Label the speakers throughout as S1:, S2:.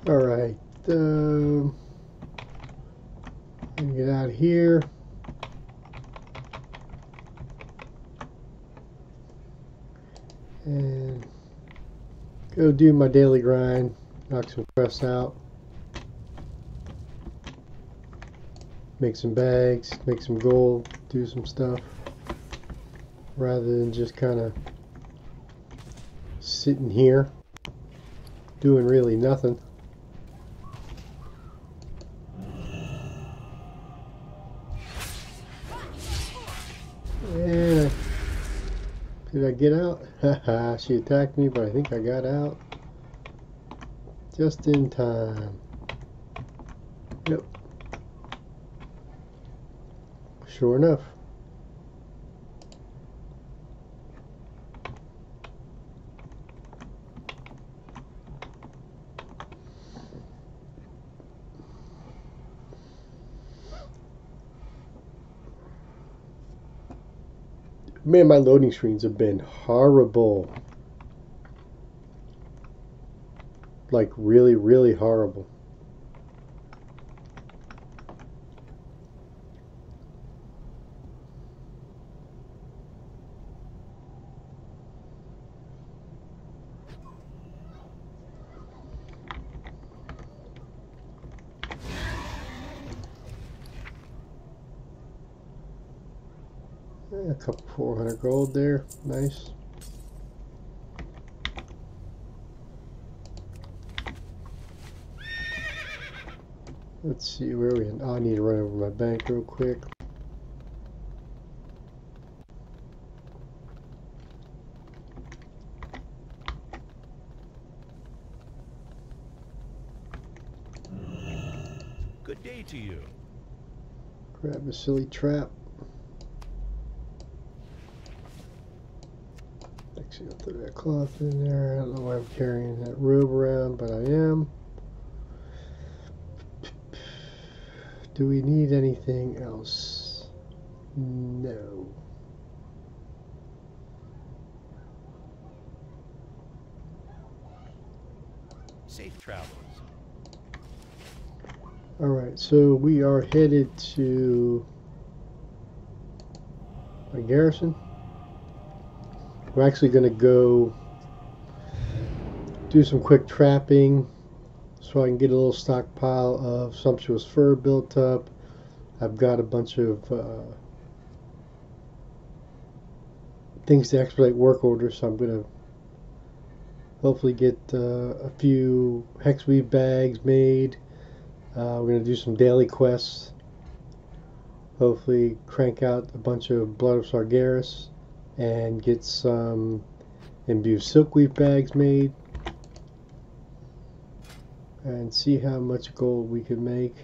S1: Alright, get out of here. And go do my daily grind, knock some quests out, make some bags, make some gold, do some stuff, rather than just kind of sitting here doing really nothing. And did I get out? Haha, she attacked me, but I think I got out just in time. Yep. Sure enough. Man, my loading screens have been horrible. Like really, really horrible. A couple 400 gold there. Nice. Let's see where we are. Oh, I need to run over my bank real quick.
S2: Good day to you.
S1: Grab a silly trap. Actually, I'll throw that cloth in there. I don't know why I'm carrying that robe around, but I am. Do we need anything else? No.
S2: Safe travels.
S1: Alright, so we are headed to a garrison. We're actually going to go do some quick trapping so I can get a little stockpile of sumptuous fur built up. I've got a bunch of things to expedite work orders, so I'm going to hopefully get a few hexweave bags made. We're going to do some daily quests. Hopefully crank out a bunch of Blood of Sargeras and get some imbued silkweave bags made. And see how much gold we can make.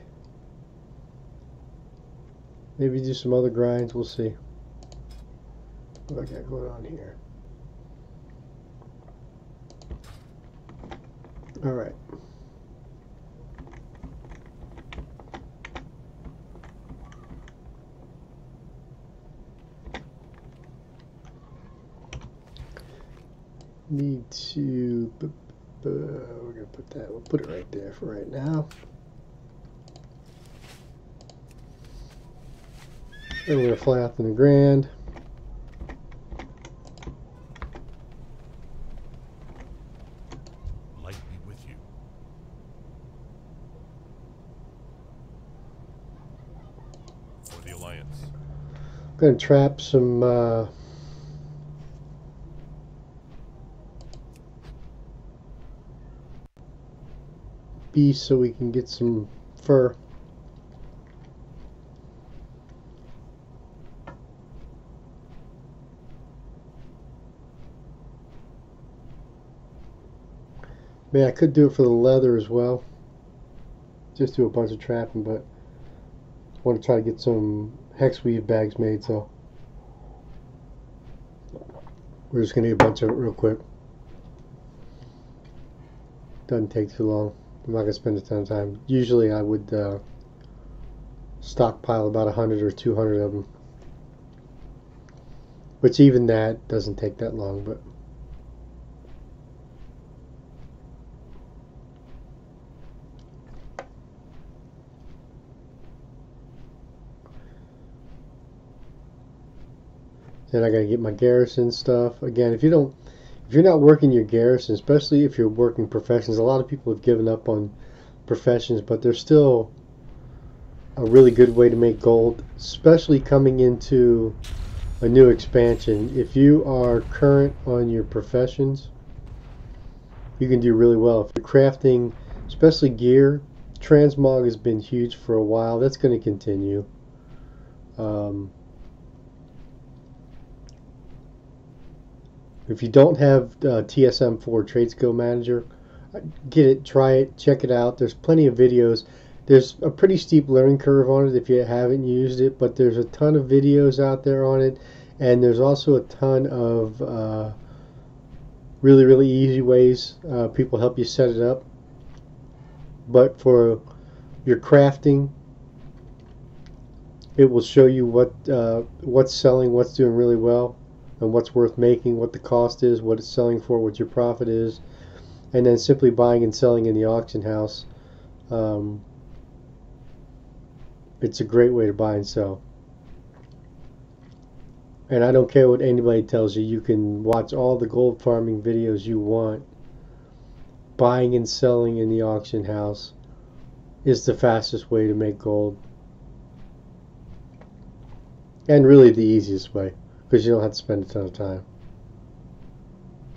S1: Maybe do some other grinds, we'll see. What I got going on here. Alright. Need to we're gonna put that, we'll put it right there for right now. And we're gonna fly out to the Grand.
S2: Light be with you. For the Alliance.
S1: I'm gonna trap some beasts so we can get some fur. Man, I could do it for the leather as well. Just do a bunch of trapping, but I want to try to get some hexweave bags made, so we're just gonna get a bunch of it real quick. Doesn't take too long. I'm not gonna spend a ton of time. Usually I would stockpile about 100 or 200 of them, which even that doesn't take that long, but Then I gotta get my garrison stuff. Again, if you're not working your garrison, especially if you're working professions, a lot of people have given up on professions, but there's still a really good way to make gold, especially coming into a new expansion. If you are current on your professions, you can do really well. If you're crafting, especially gear, transmog has been huge for a while. That's going to continue. Um, if you don't have TSM4 Trade Skill Manager, get it, try it, check it out. There's plenty of videos. There's a pretty steep learning curve on it if you haven't used it, but there's a ton of videos out there on it, and there's also a ton of really, really easy ways. People help you set it up. But for your crafting, it will show you what's selling, what's doing really well, and what's worth making, what the cost is, what it's selling for, what your profit is, and then simply buying and selling in the auction house. It's a great way to buy and sell. And I don't care what anybody tells you, you can watch all the gold farming videos you want. Buying and selling in the auction house is the fastest way to make gold. And really the easiest way, because you don't have to spend a ton of time.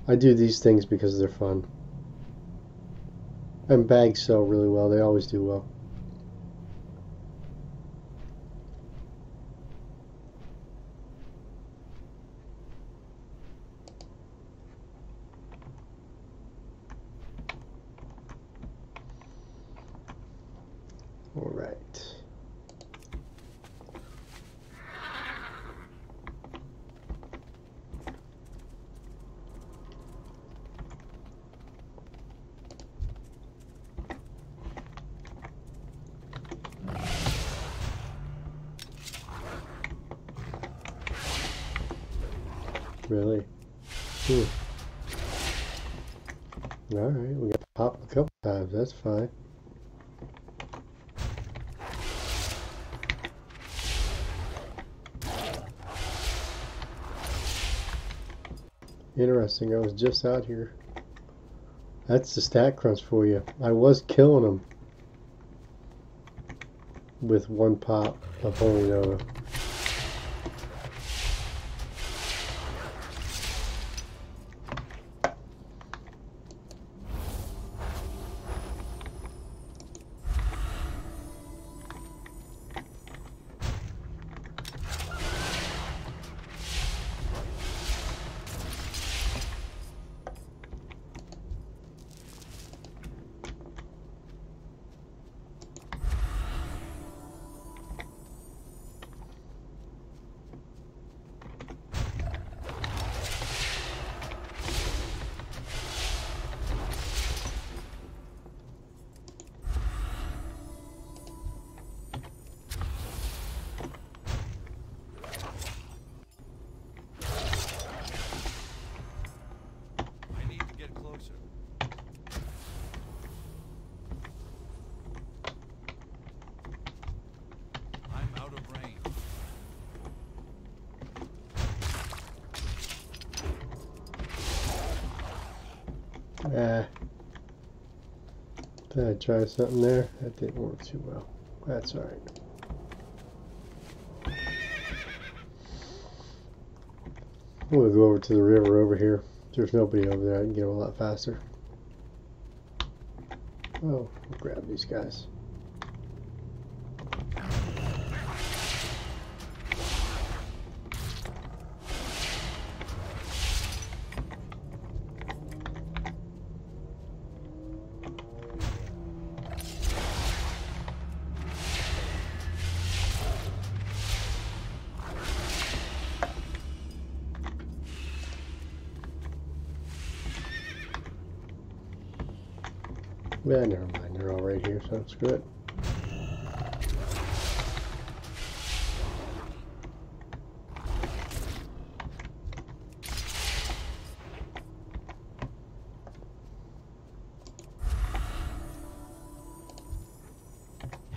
S1: I do these things because they're fun. And bags sell really well, they always do well. All right. Really? All right, we got popped a couple times. That's fine. Interesting. I was just out here. That's the stat crunch for you. I was killing them with one pop of Holy Nova. Ah, did I try something there? That didn't work too well. That's alright. I'm gonna go over to the river over here. There's nobody over there. I can get them a lot faster. Oh, we'll grab these guys. Yeah, never mind. They're all right here, so it's good.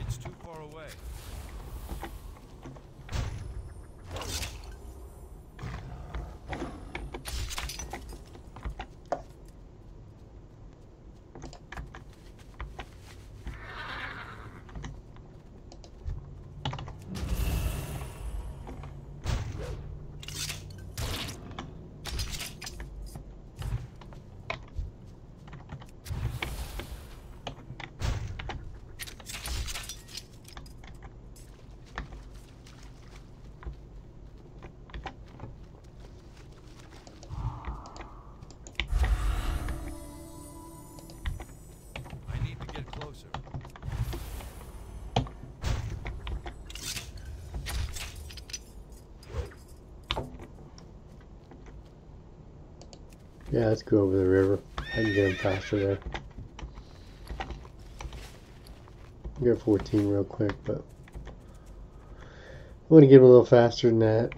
S2: It's too far away.
S1: Yeah, let's go over the river. I can get him faster there. Get 14 real quick, but I want to get him a little faster than that.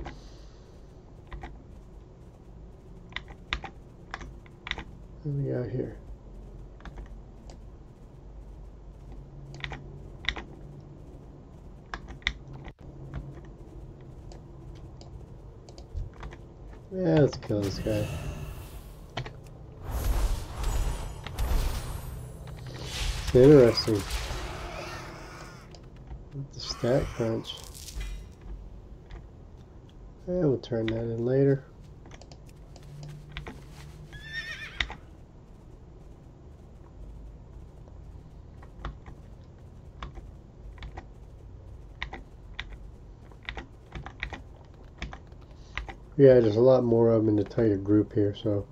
S1: What do we got here? Yeah, let's kill this guy. It's interesting. The stat crunch. Yeah, we'll turn that in later. Yeah, there's a lot more of them in the tighter group here, so.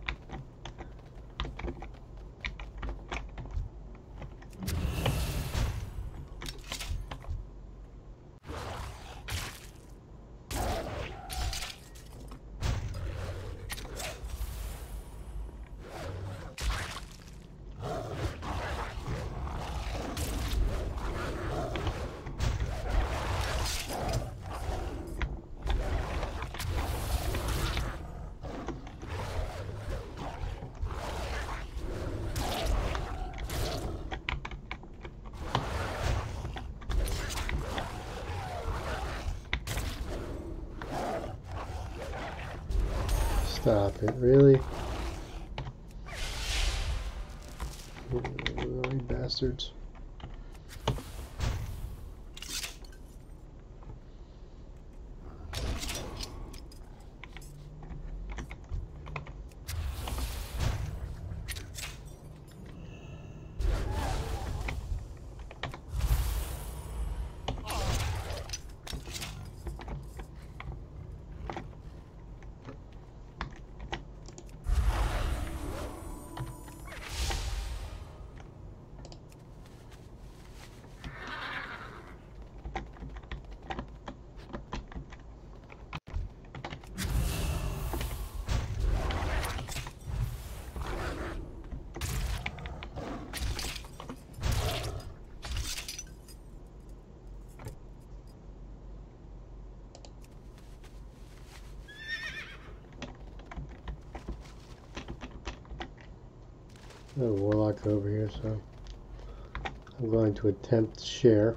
S1: Stop it, really? You bastards. Got a warlock over here, so I'm going to attempt to share.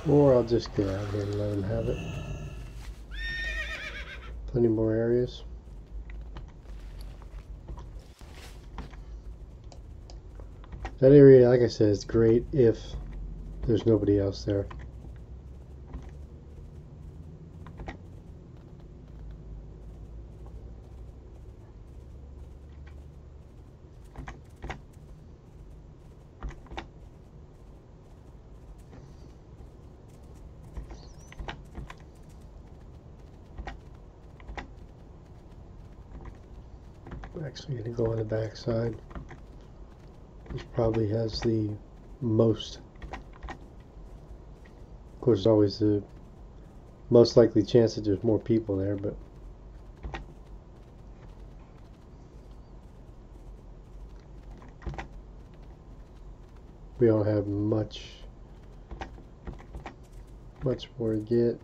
S1: Or I'll just get out here and let him have it. Plenty more areas. That area, like I said, is great if there's nobody else there. I'm actually going to go on the back side. This probably has the most. Of course, there's always the most likely chance that there's more people there, but we don't have much more to get.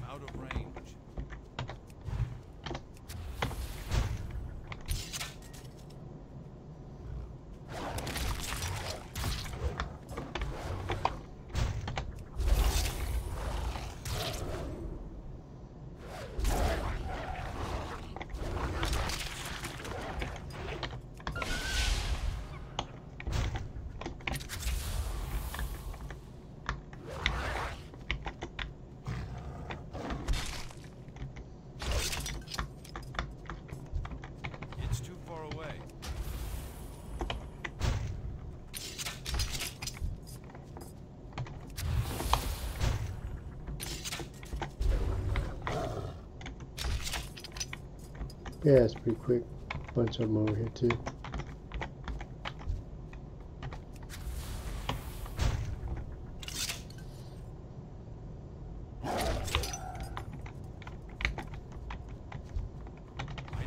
S2: Out of range. far away.
S1: Yeah, it's pretty quick. Bunch of them over here too.
S2: I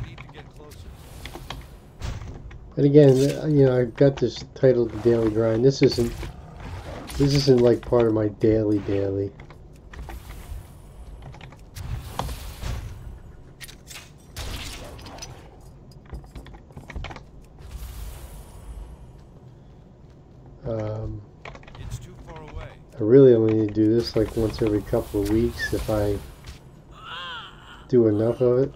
S2: need to get closer.
S1: And again, you know, I've got this titled the Daily Grind. This isn't like part of my daily.
S2: It's too far away.
S1: I really only need to do this like once every couple of weeks if I do enough of it.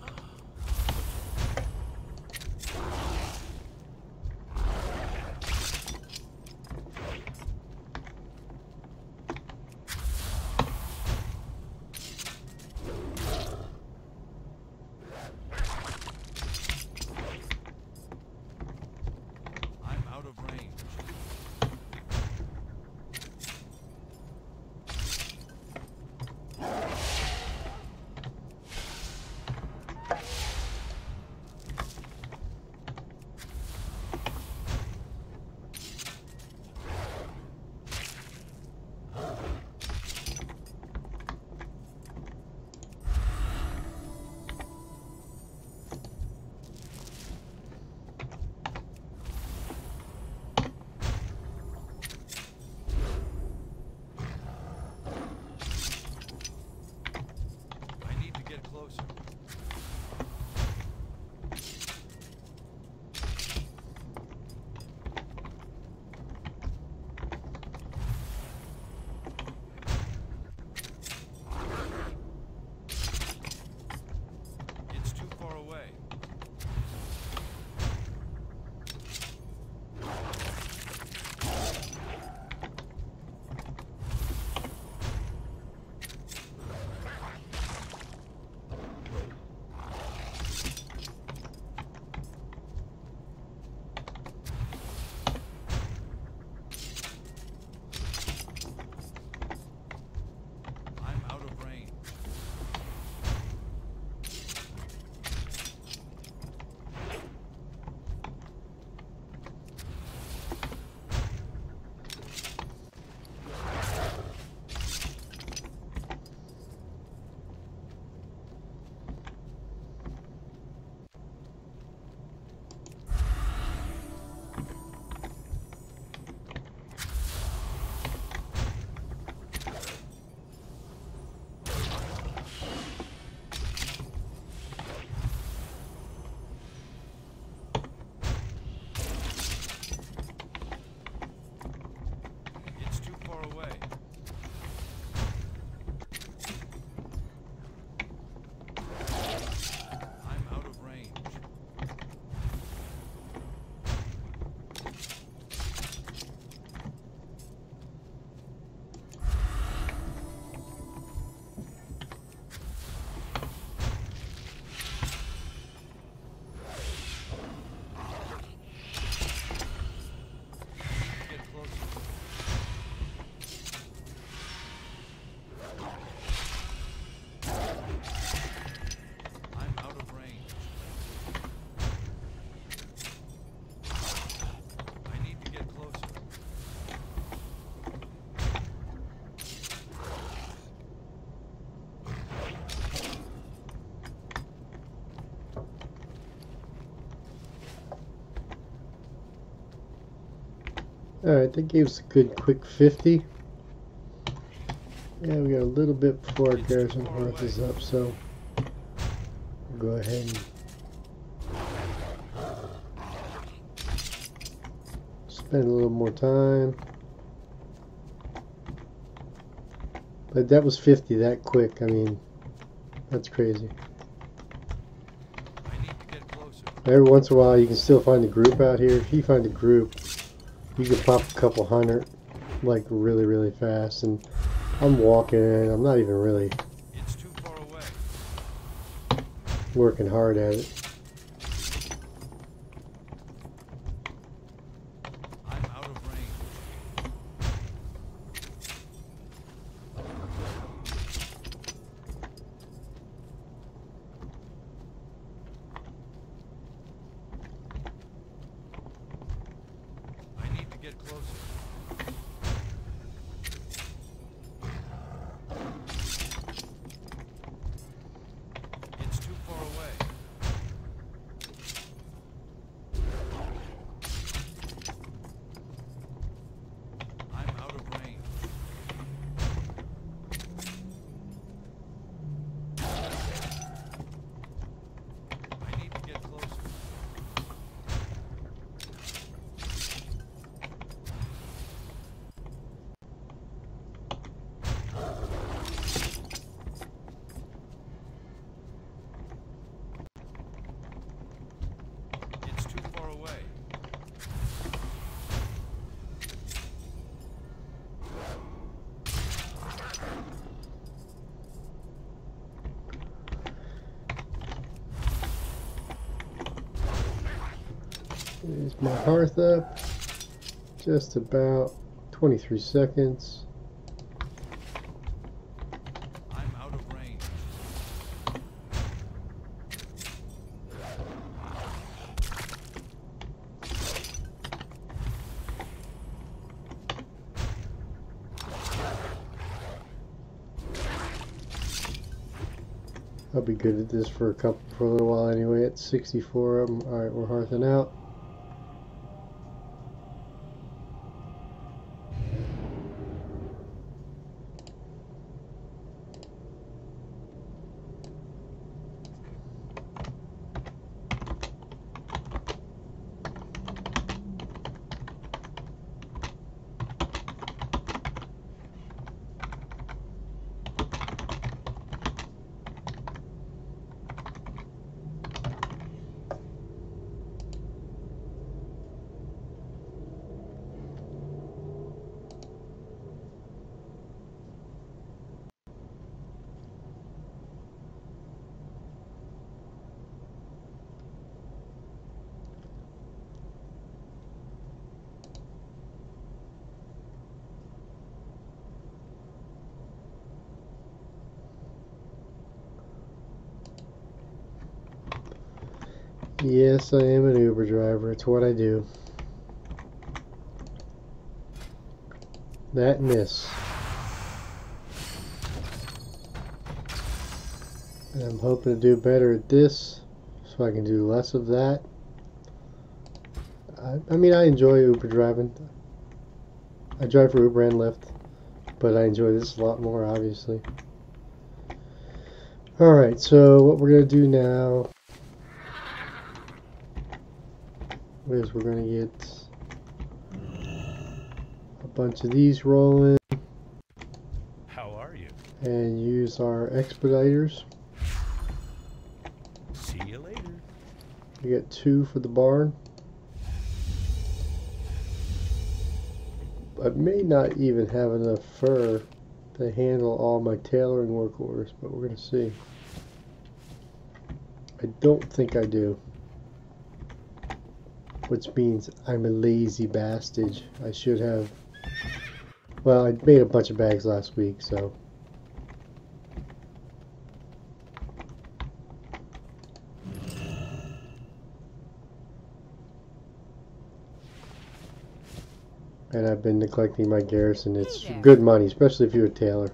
S2: I'm out of range. I need to get closer. It's too far away. I'm out of range. It's too far away. I'm out of range. Get closer. I'm out of range. I need to get closer.
S1: Alright, that gave us a good quick 50. Yeah, we got a little bit before our garrison hearth is up, so we'll go ahead and spend a little more time. But that was 50 that quick. I mean, that's crazy.
S2: I need to get closer.
S1: Every once in a while you can still find a group out here. If you find a group, you can pop a couple hundred like really fast. And I'm walking in, I'm not even really
S2: It's too far away.
S1: working hard at it.
S2: closer. It's too far away. I'm out of range. I need to get closer. It's too far away.
S1: There's my hearth up. Just about 23 seconds.
S2: I'm out of range.
S1: I'll be good at this for a little while anyway. At 64 of them. Alright, we're hearthing out. Yes, I am an Uber driver. It's what I do. That and this. And I'm hoping to do better at this so I can do less of that. I mean, I enjoy Uber driving. I drive for Uber and Lyft, but I enjoy this a lot more, obviously. Alright, so what we're going to do now is we're going to get a bunch of these rolling.
S2: How are you?
S1: And use our expediters.
S2: See you later.
S1: We got 2 for the barn. I may not even have enough fur to handle all my tailoring work orders, but we're going to see. I don't think I do. Which means I'm a lazy bastard. I should have... Well, I made a bunch of bags last week, so... And I've been neglecting my garrison. It's good money, especially if you're a tailor.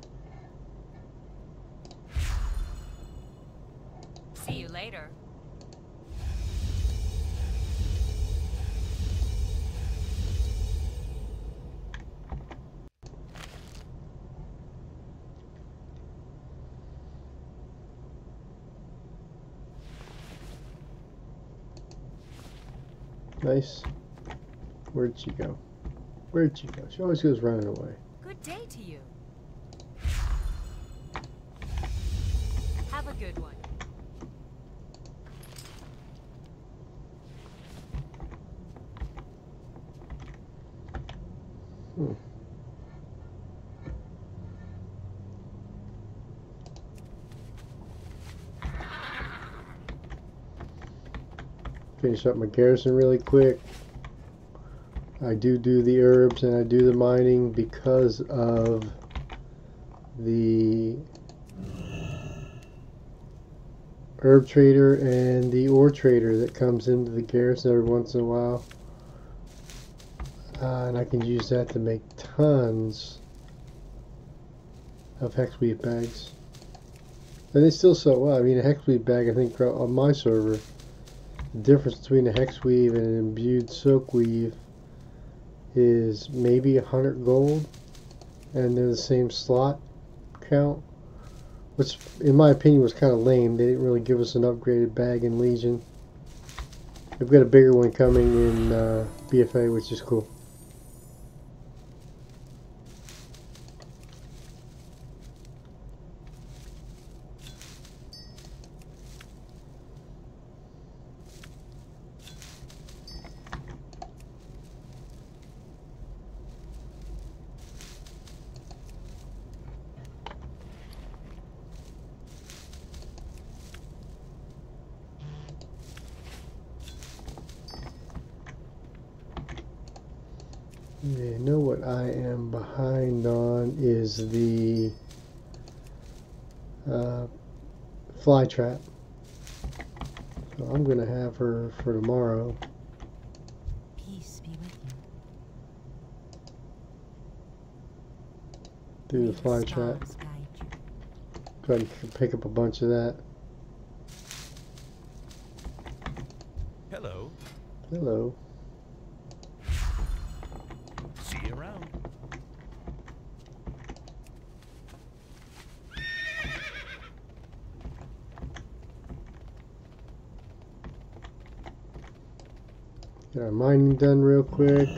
S3: See you later.
S1: Nice. Where'd she go? Where'd she go? She always goes running away.
S3: Good day to you. Have a good one.
S1: Finish up my garrison really quick. I do the herbs and I do the mining because of the herb trader and the ore trader that comes into the garrison every once in a while. And I can use that to make tons of hexweave bags. And they still sell well. I mean, a hexweave bag, I think, on my server, the difference between a hexweave and an imbued silkweave is maybe 100 gold, and they're the same slot count, which, in my opinion, was kind of lame. They didn't really give us an upgraded bag in Legion. We've got a bigger one coming in BFA, which is cool. You know what I am behind on is the fly trap. So I'm going to have her for tomorrow.
S3: Peace be with you.
S1: Do the fly trap. Go ahead and pick up a bunch of that.
S2: Hello.
S1: Hello.
S2: See you around.
S1: Get our mining done real quick.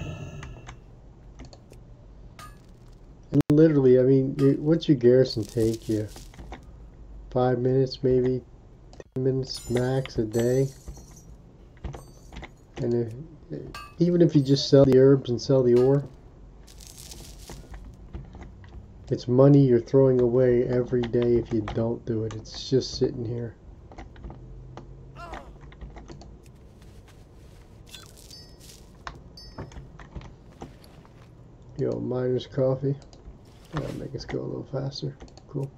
S1: And literally, I mean, what's your garrison take you? 5 minutes, maybe 10 minutes max a day. And even if you just sell the herbs and sell the ore, it's money you're throwing away every day if you don't do it. It's just sitting here. Yo, miner's coffee. That'll make us go a little faster. Cool.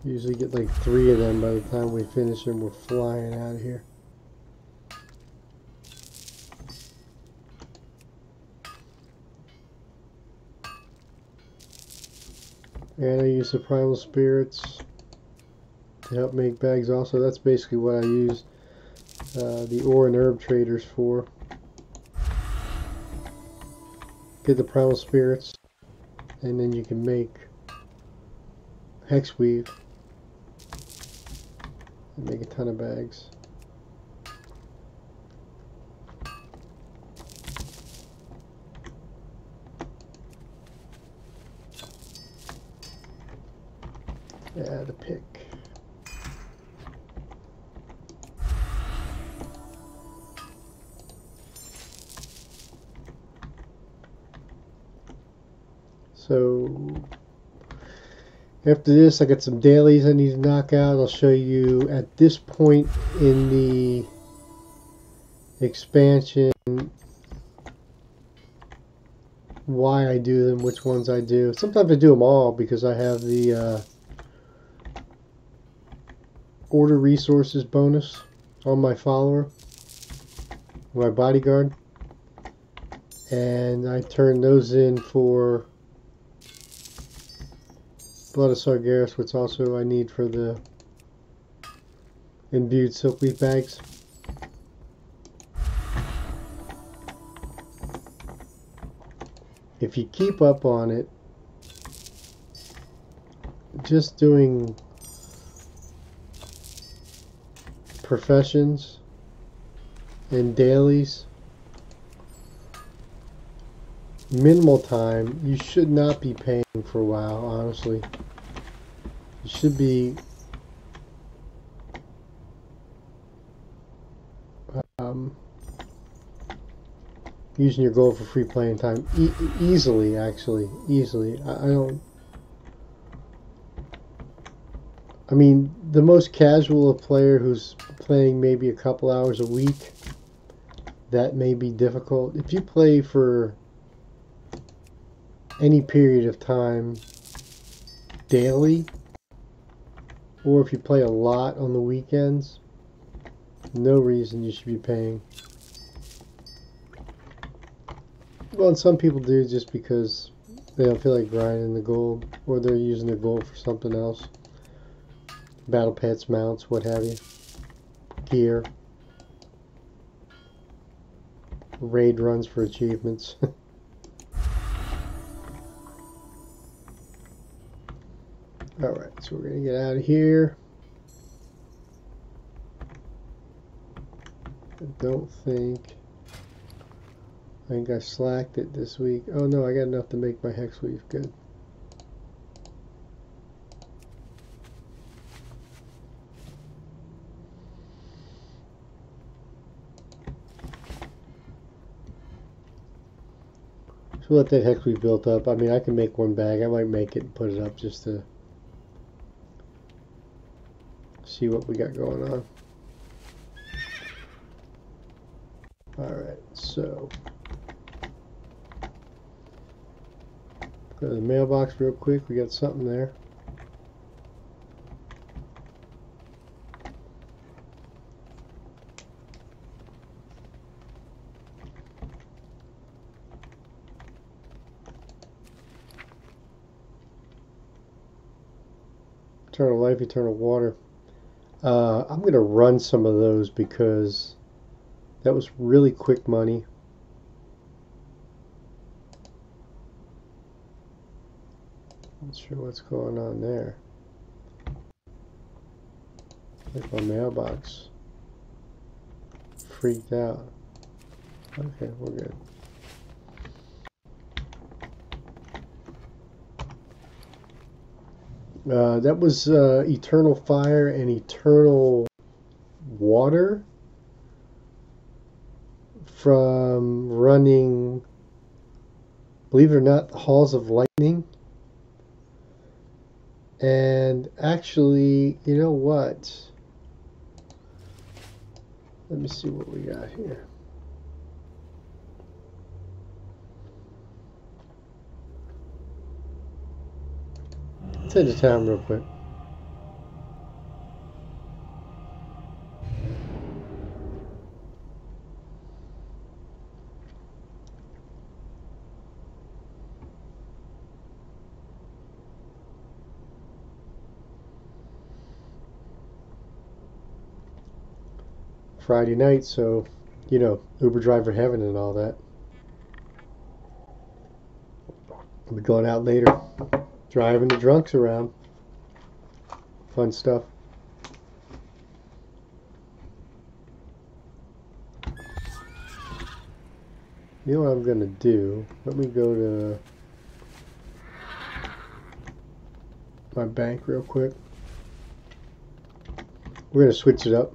S1: Usually get like 3 of them by the time we finish and we're flying out of here. And I use the primal spirits to help make bags also. That's basically what I use the ore and herb traders for. Get the primal spirits and then you can make hexweave and make a ton of bags. Add a pick. So after this, I got some dailies I need to knock out. I'll show you at this point in the expansion why I do them, which ones I do. Sometimes I do them all because I have the order resources bonus on my follower, my bodyguard, and I turn those in for Blood of Sargeras, which also I need for the imbued silkweave bags. If you keep up on it, just doing professions and dailies, minimal time, you should not be paying for WoW, honestly. You should be using your gold for free playing time easily, actually, easily. I mean, the most casual player who's playing maybe a couple hours a week, that may be difficult. If you play for any period of time daily, or if you play a lot on the weekends, No reason you should be paying. Well, and some people do just because they don't feel like grinding the gold, or they're using the gold for something else. Battle pets, mounts, what have you. Gear. Raid runs for achievements. Alright, so we're going to get out of here. I don't think I slacked it this week. Oh no, I got enough to make my hex weave. Good. So let that hex weave built up. I mean, I can make one bag. I might make it and put it up just to see what we got going on. Alright, so go to the mailbox real quick. We got something there. Eternal life, eternal water. I'm going to run some of those because that was really quick money. Not sure what's going on there. Like my mailbox freaked out. Okay, we're good. That was eternal fire and eternal water from running, believe it or not, the halls of lightning. And actually, you know what? Let me see what we got here. Let's head to town real quick. Friday night, so, you know, Uber driver heaven and all that. We'll be going out later, driving the drunks around. Fun stuff. You know what I'm going to do? Let me go to my bank real quick. We're going to switch it up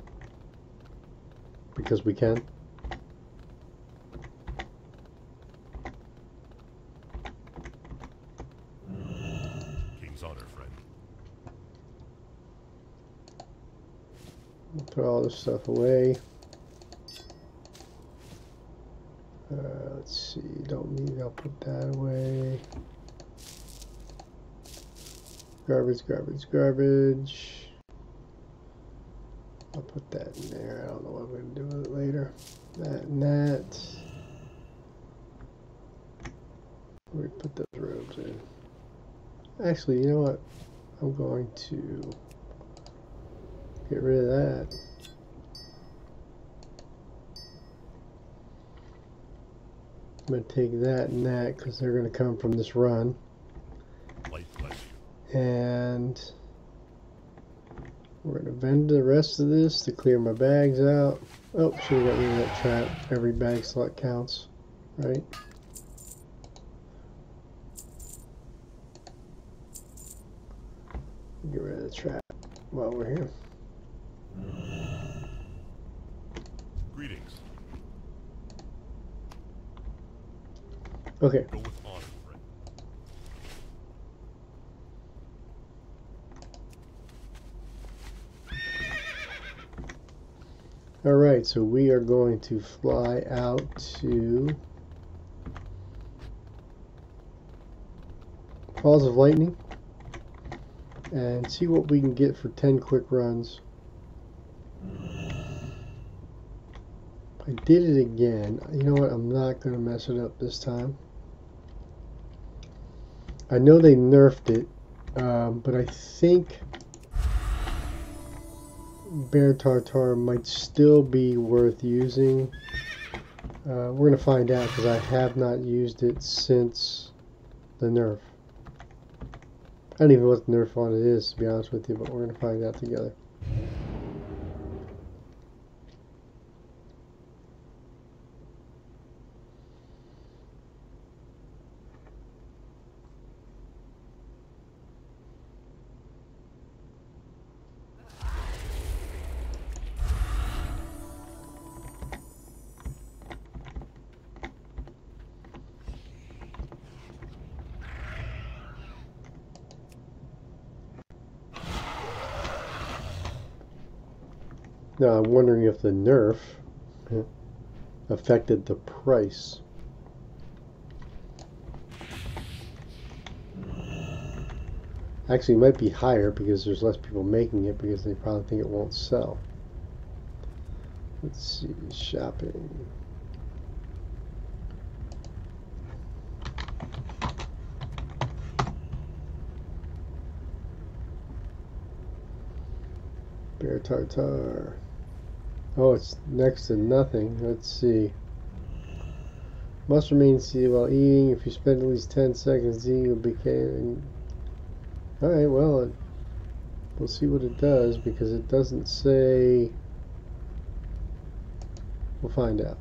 S1: because we can.
S2: King's honor, friend.
S1: I'll put all this stuff away. Let's see, don't need, I'll put that away. Garbage, garbage, garbage. I'll put that in there. I don't know what I'm going to do with it later. That and that. Where we put those robes in. Actually, you know what? I'm going to get rid of that. I'm going to take that and that because they're going to come from this run.
S2: Light bless you.
S1: And we're going to vend the rest of this to clear my bags out. Oh, should have got rid of that trap. Every bag slot counts, right? Get rid of the trap while we're here.
S2: Greetings.
S1: Okay.
S2: Go with honor, friend.
S1: Alright, so we are going to fly out to Halls of Lightning and see what we can get for 10 quick runs. I did it again. You know what? I'm not going to mess it up this time. I know they nerfed it, but I think Bear Tartar might still be worth using. We're going to find out because I have not used it since the nerf. I don't even know what the nerf on it is, to be honest with you, but we're going to find out together. Now I'm wondering if the nerf affected the price. Actually, it might be higher because there's less people making it because they probably think it won't sell. Let's see, shopping. Bear Tartar. Oh, it's next to nothing. Let's see. Must remain seated while eating. If you spend at least 10 seconds eating, you'll be carrying. Alright, well, we'll see what it does because it doesn't say. We'll find out.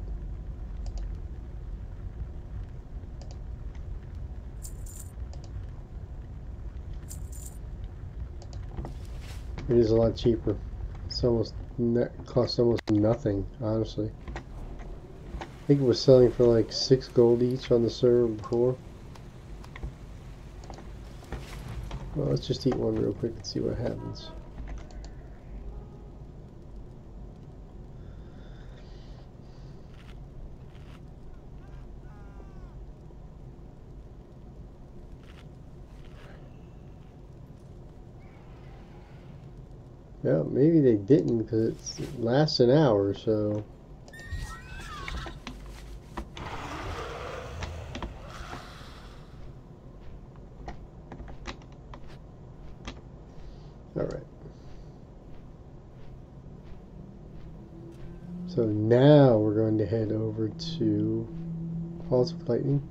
S1: It is a lot cheaper. It's almost costs almost nothing, honestly. I think it was selling for like 6 gold each on the server before. Well, let's just eat one real quick and see what happens. Yeah, maybe they didn't because it lasts an hour, so. Alright. So now we're going to head over to Falls of Lightning.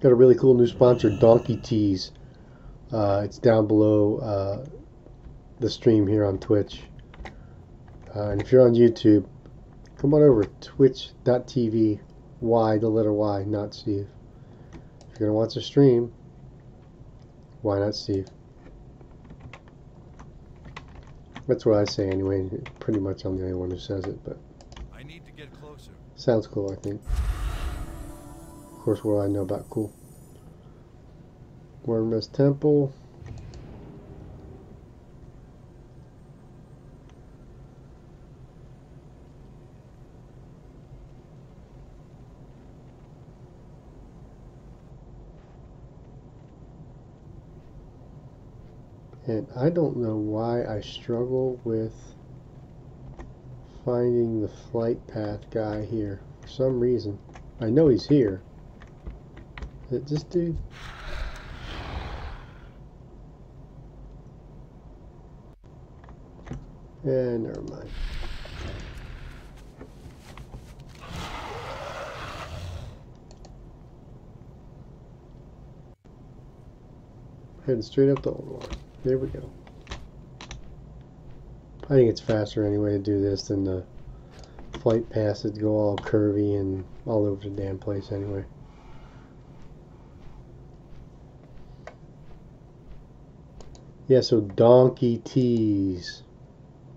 S1: Got a really cool new sponsor, Donkey Tees. It's down below the stream here on Twitch. And if you're on YouTube, come on over to twitch.tv, Y, the letter Y, not Steve. If you're going to watch the stream, why not Steve? That's what I say anyway. Pretty much I'm the only one who says it, but
S2: I need to get closer.
S1: sounds cool, I think. Of course, what I know about cool. Wormrest Temple. And I don't know why I struggle with finding the flight path guy here. For some reason. I know he's here. Is it this dude? Yeah, never mind. Heading straight up the old one. There we go. I think it's faster anyway to do this than the flight passes go all curvy and all over the damn place anyway. Yeah, so Donkey Tees.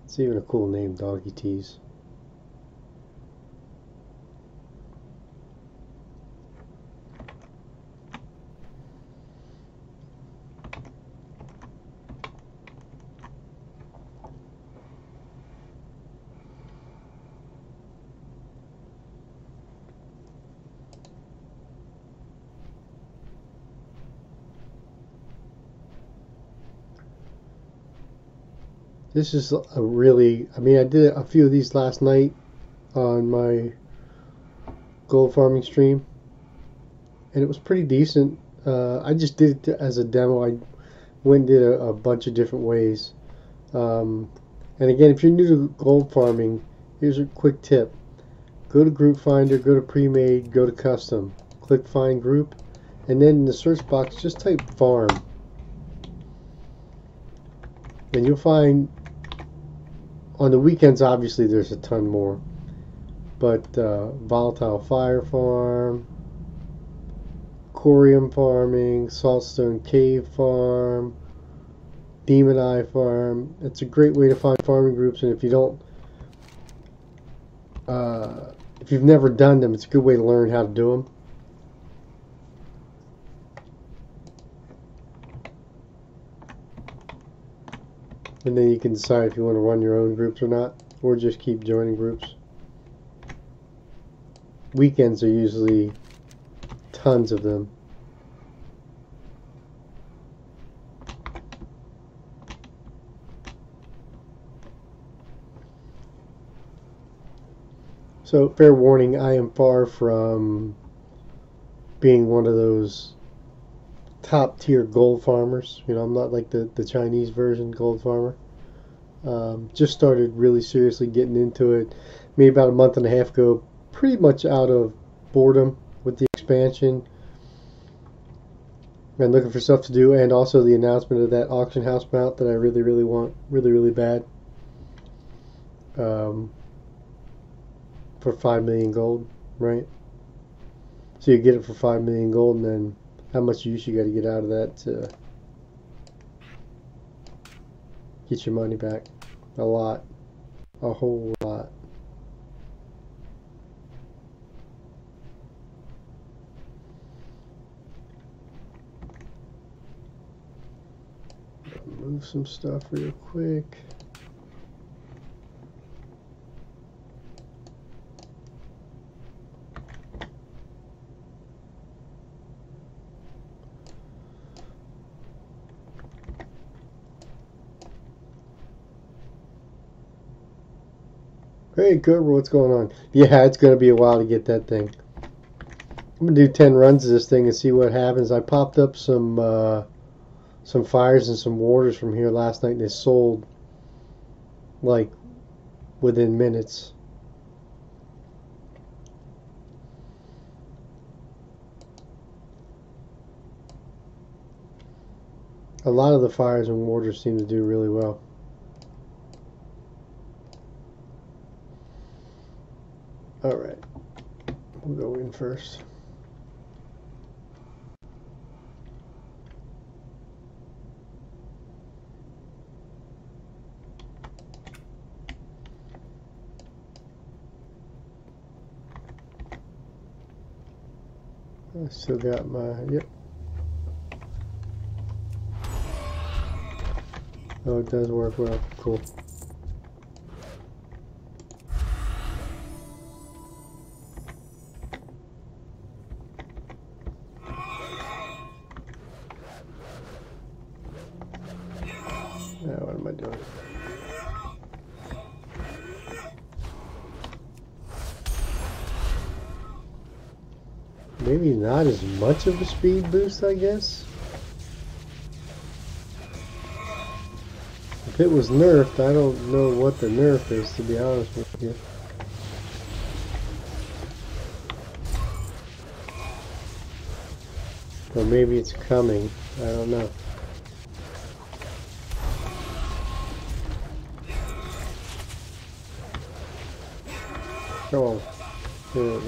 S1: It's even a cool name, Donkey Tees. This is a really, I mean, I did a few of these last night on my gold farming stream, and it was pretty decent. I just did it as a demo. I went and did a bunch of different ways. Um, and again, if you're new to gold farming, here's a quick tip. Go to Group Finder, go to Pre-Made, go to Custom. Click Find Group, and then in the search box, just type Farm. And you'll find, on the weekends, obviously, there's a ton more. But Volatile Fire Farm, Corium Farming, Saltstone Cave Farm, Demon Eye Farm. It's a great way to find farming groups, and if you don't, if you've never done them, it's a good way to learn how to do them. And then you can decide if you want to run your own groups or not, or just keep joining groups. Weekends are usually tons of them. So, fair warning, I am far from being one of those top tier gold farmers. You know, I'm not like the Chinese version gold farmer. Just started really seriously getting into it maybe about a month and a half ago, pretty much out of boredom with the expansion and looking for stuff to do, and also the announcement of that auction house mount that I really want, really bad, for 5 million gold, right? So you get it for 5 million gold, and then how much use you got to get out of that to get your money back? A lot. A whole lot. Move some stuff real quick. Hey, good. What's going on? Yeah, it's going to be a while to get that thing. I'm going to do 10 runs of this thing and see what happens. I popped up some fires and some waters from here last night, and they sold like within minutes. A lot of the fires and waters seem to do really well. Alright, we'll go in first. I still got my, yep. Oh, it does work well. Cool. Now what am I doing? Maybe not as much of a speed boost, I guess. If it was nerfed, I don't know what the nerf is, to be honest with you. Or maybe it's coming. I don't know. Come on. There we go.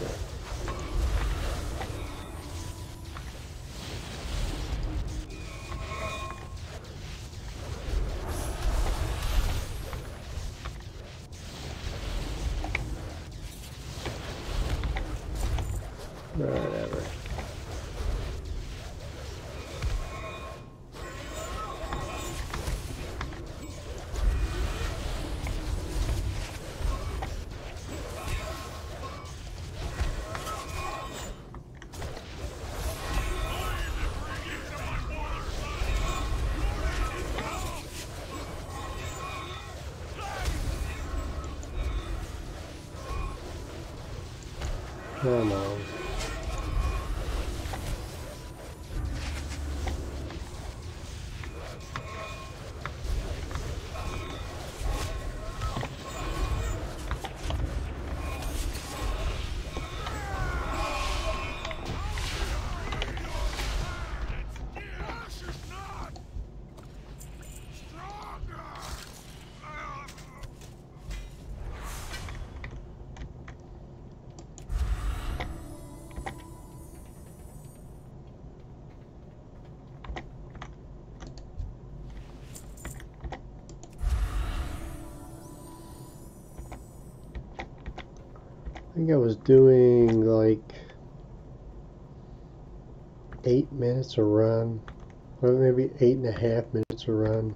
S1: Come on. I think I was doing like 8 minutes a run, or maybe 8.5 minutes a run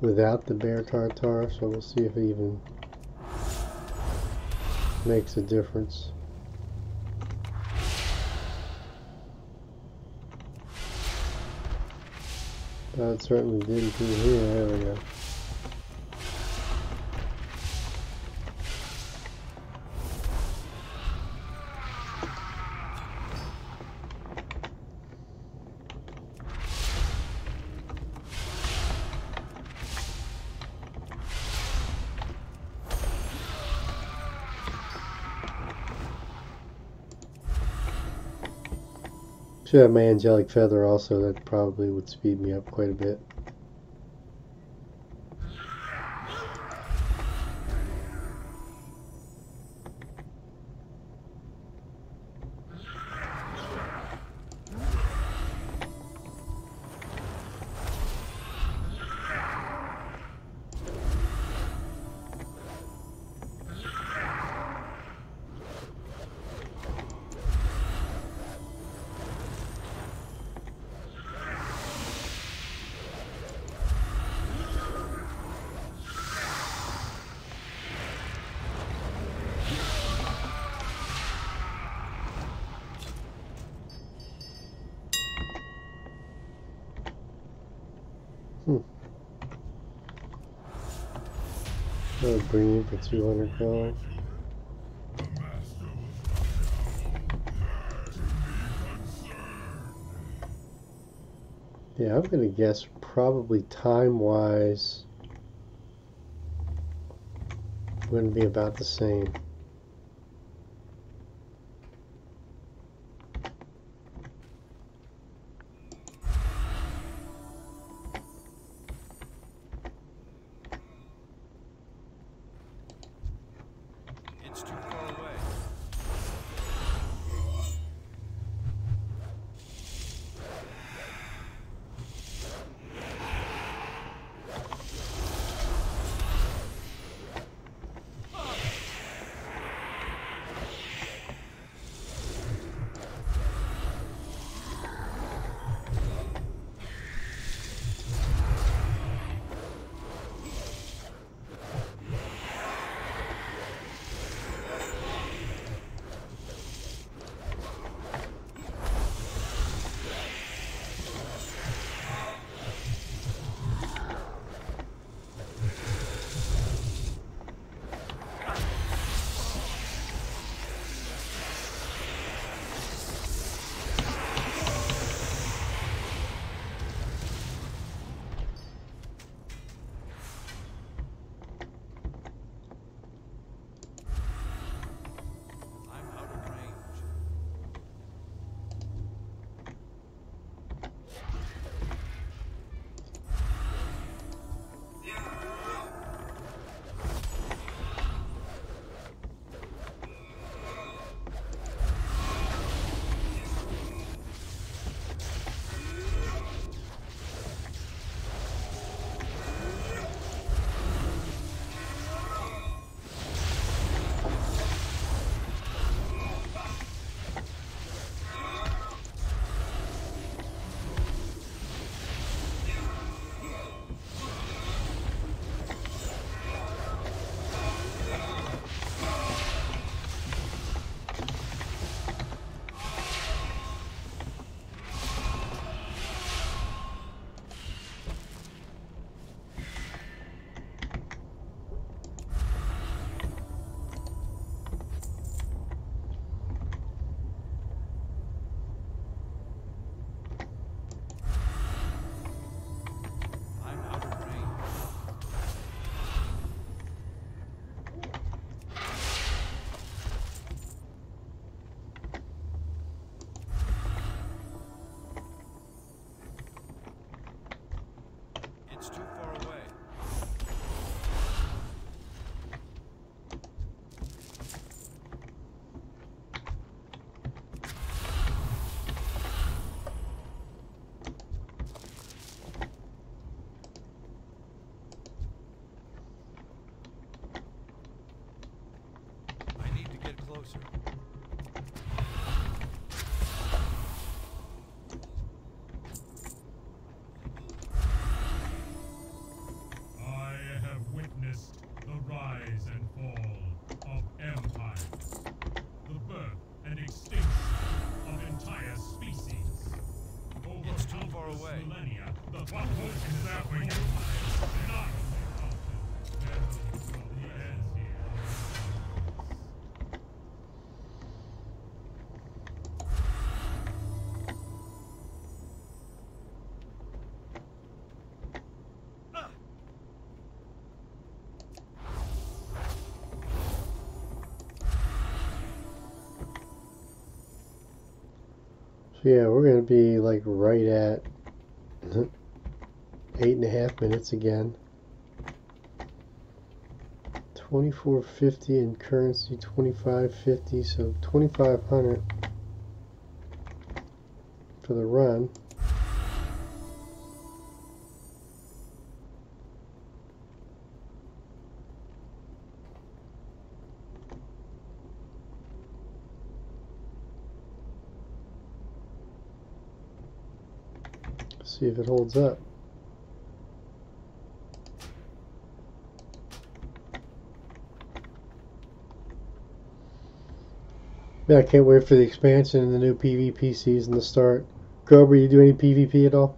S1: without the bear tartar, so we'll see if it even makes a difference. It certainly didn't through here. There we go. Should have my angelic feather also. That probably would speed me up quite a bit. That would bring you for 200 gold. Yeah, I'm gonna guess probably time-wise, we're gonna be about the same.
S4: It's too far away. It's too far away. I need to get closer.
S5: I have witnessed the rise and fall of empires, the birth and extinction of entire species. Over
S4: It's too far
S5: countless
S4: away.
S5: millennia, the population of Africa has not only altered metals of the Asia.
S1: So yeah, we're gonna be like right at 8.5 minutes again. 2450 in currency, 2550, so 2500 for the run. See if it holds up. Yeah, I can't wait for the expansion and the new PvP season to start. Cobra, you do any PvP at all?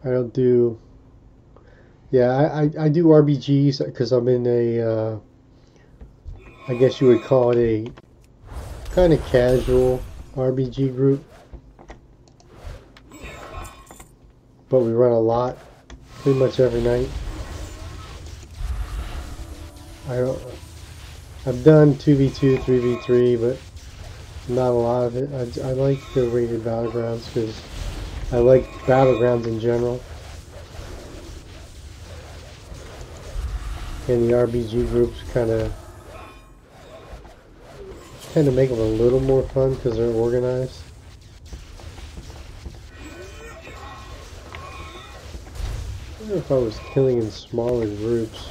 S1: I don't do. Yeah, I do RBGs because I'm in a, I guess you would call it a kind of casual RBG group. But we run a lot, pretty much every night. I've done 2v2, 3v3, but not a lot of it. I like the rated battlegrounds because I like battlegrounds in general. And the RBG groups kind of make them a little more fun because they're organized. I wonder if I was killing in smaller groups.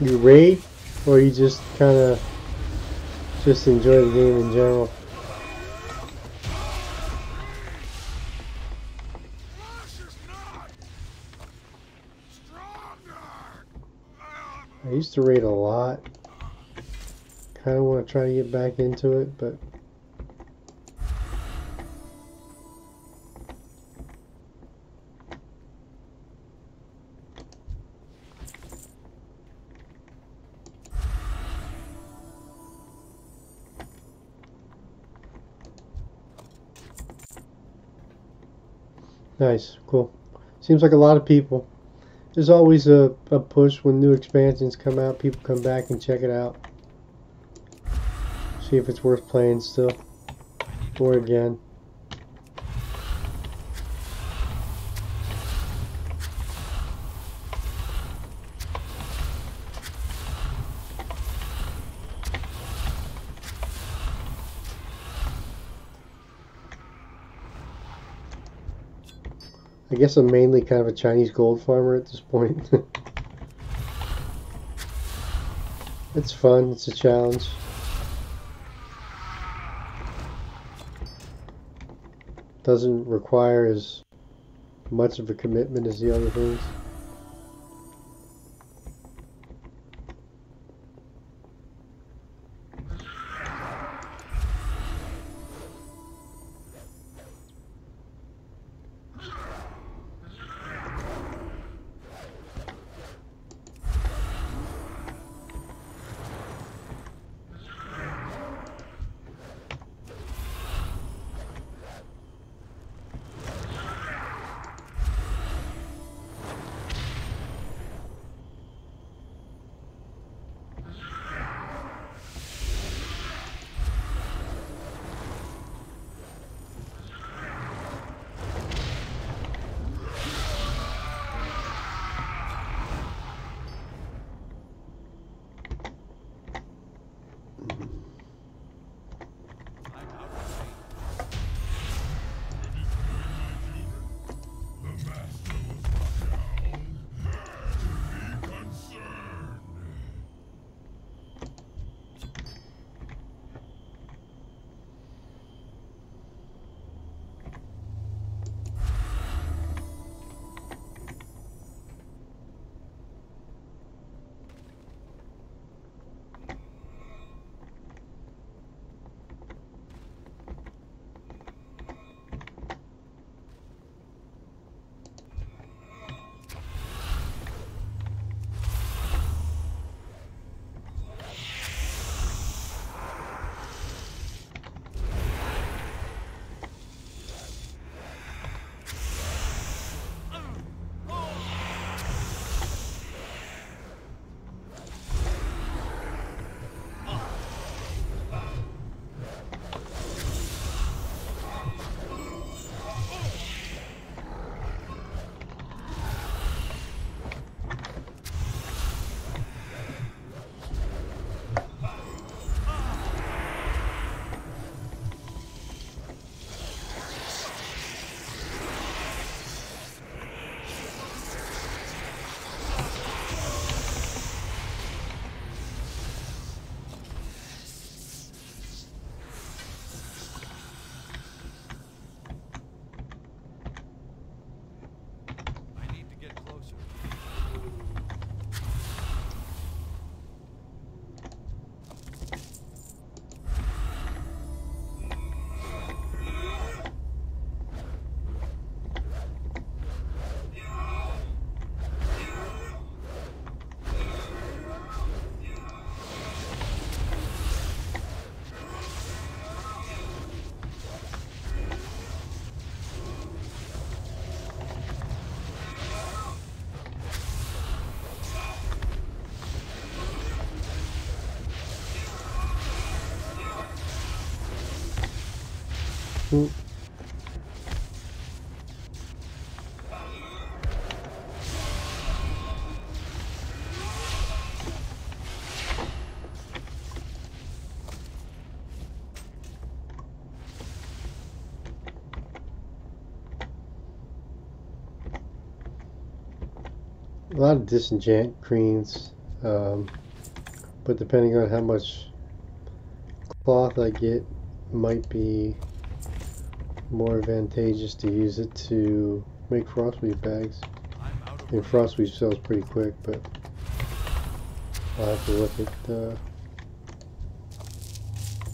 S1: You raid, or you just kind of just enjoy the game in general? I used to raid a lot. Kind of want to try to get back into it, but nice, cool. Seems like a lot of people. There's always a push when new expansions come out. People come back and check it out. See if it's worth playing still. Or again. I guess I'm mainly kind of a Chinese gold farmer at this point. It's fun, it's a challenge. Doesn't require as much of a commitment as the other things. Hmm. A lot of disenchant greens, but depending on how much cloth I get, might be more advantageous to use it to make frostweave bags.
S4: I'm out
S1: I
S4: of
S1: mean,
S4: range.
S1: frostweave sells pretty quick, but I'll have to look at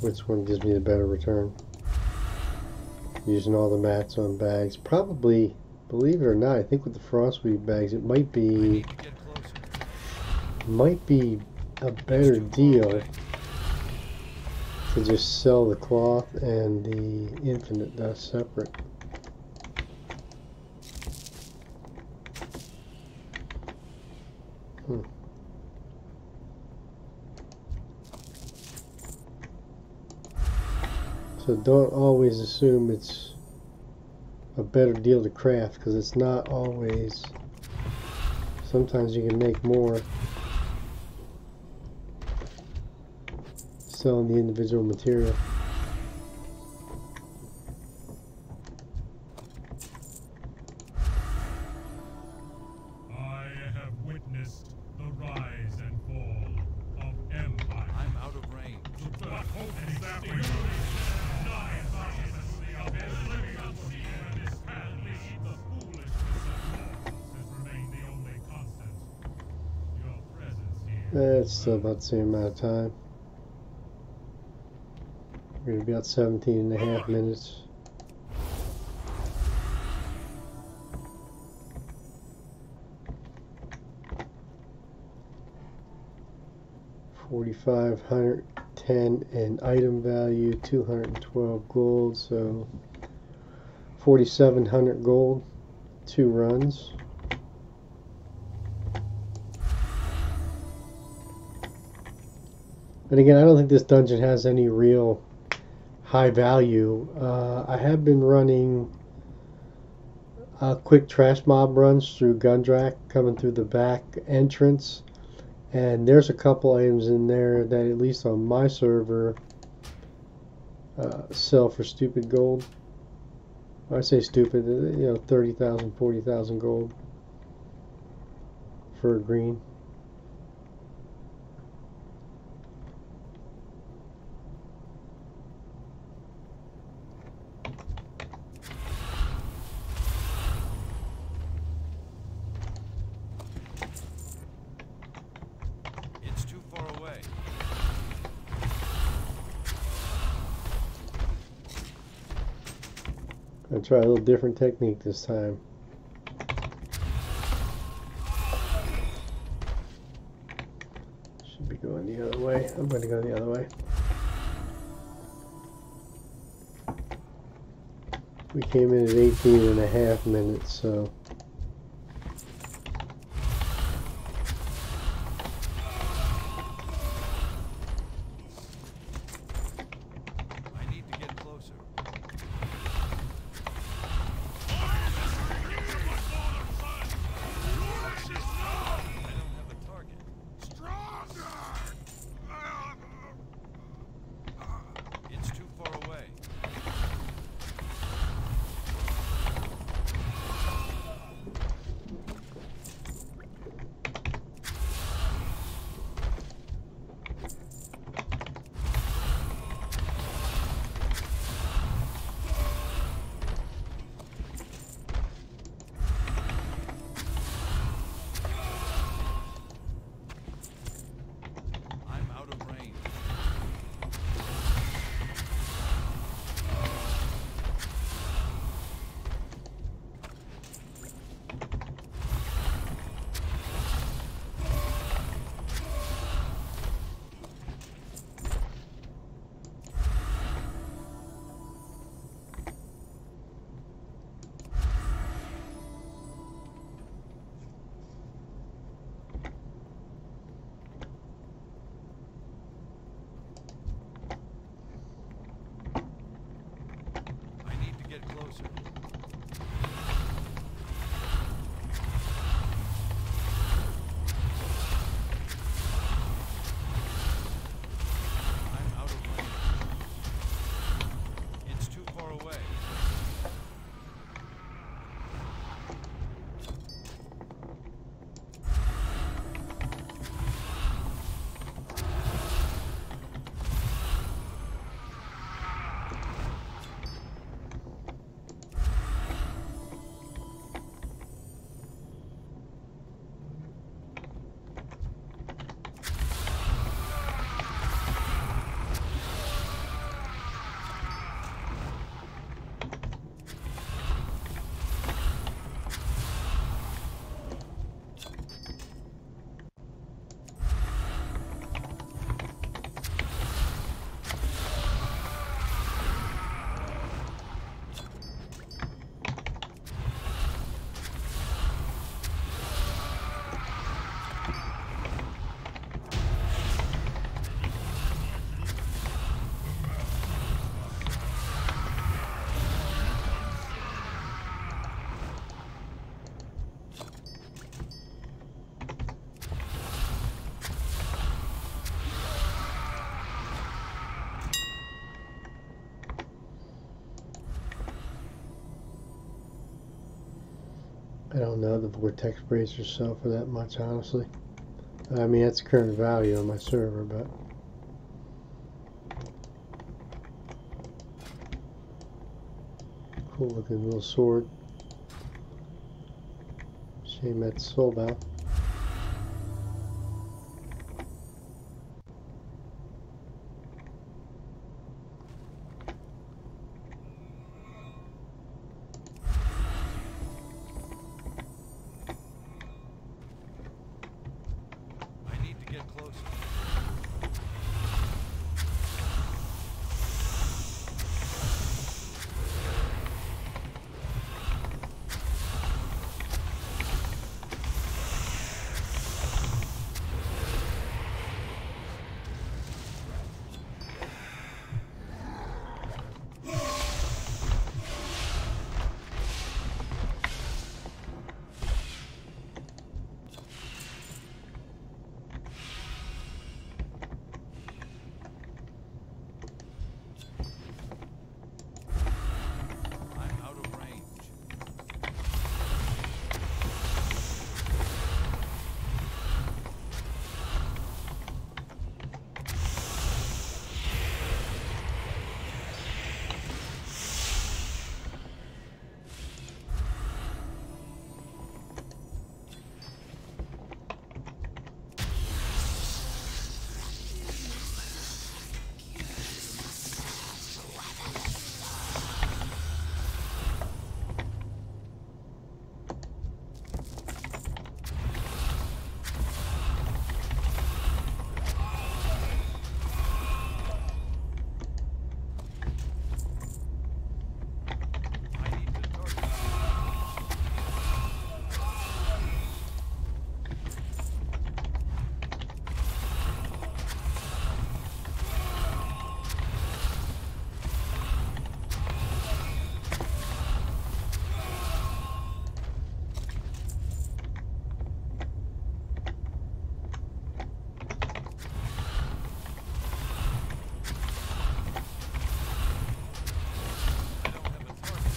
S1: which one gives me the better return. Using all the mats on bags. Probably, believe it or not, I think with the frostweave bags, it might
S4: I
S1: be
S4: need to get closer.
S1: a better deal to just sell the cloth and the infinite dust separate. So don't always assume it's a better deal to craft, because it's not always. Sometimes you can make more selling the individual material.
S5: I have witnessed the rise and fall of empire.
S4: I'm out of range.
S5: But hope is that way. Not consciously of oblivion. And this can lead the foolishness of mortals has remained the only constant. Your presence here.
S1: It's still about the same amount of time. We're going to be about 17 and a half minutes. $4,510 in item value, 212 gold, so 4,700 gold, 2 runs. And again, I don't think this dungeon has any real high value. I have been running quick trash mob runs through Gundrak, coming through the back entrance, and there's a couple items in there that, at least on my server, sell for stupid gold. I say stupid, 30,000, 40,000 gold for a green.
S4: It's too far away.
S1: I'll try a little different technique this time. Should be going the other way. I'm going to go the other way. We came in at 18 and a half minutes, so
S4: I need to get closer. I don't have a target. It's too far away.
S1: don't know the vortex bracers sell for that much, honestly. I mean, that's current value on my server, but cool looking little sword. Shame that's soulbound.
S4: I need to get closer. I'm out of range. I need to target. I don't have a target.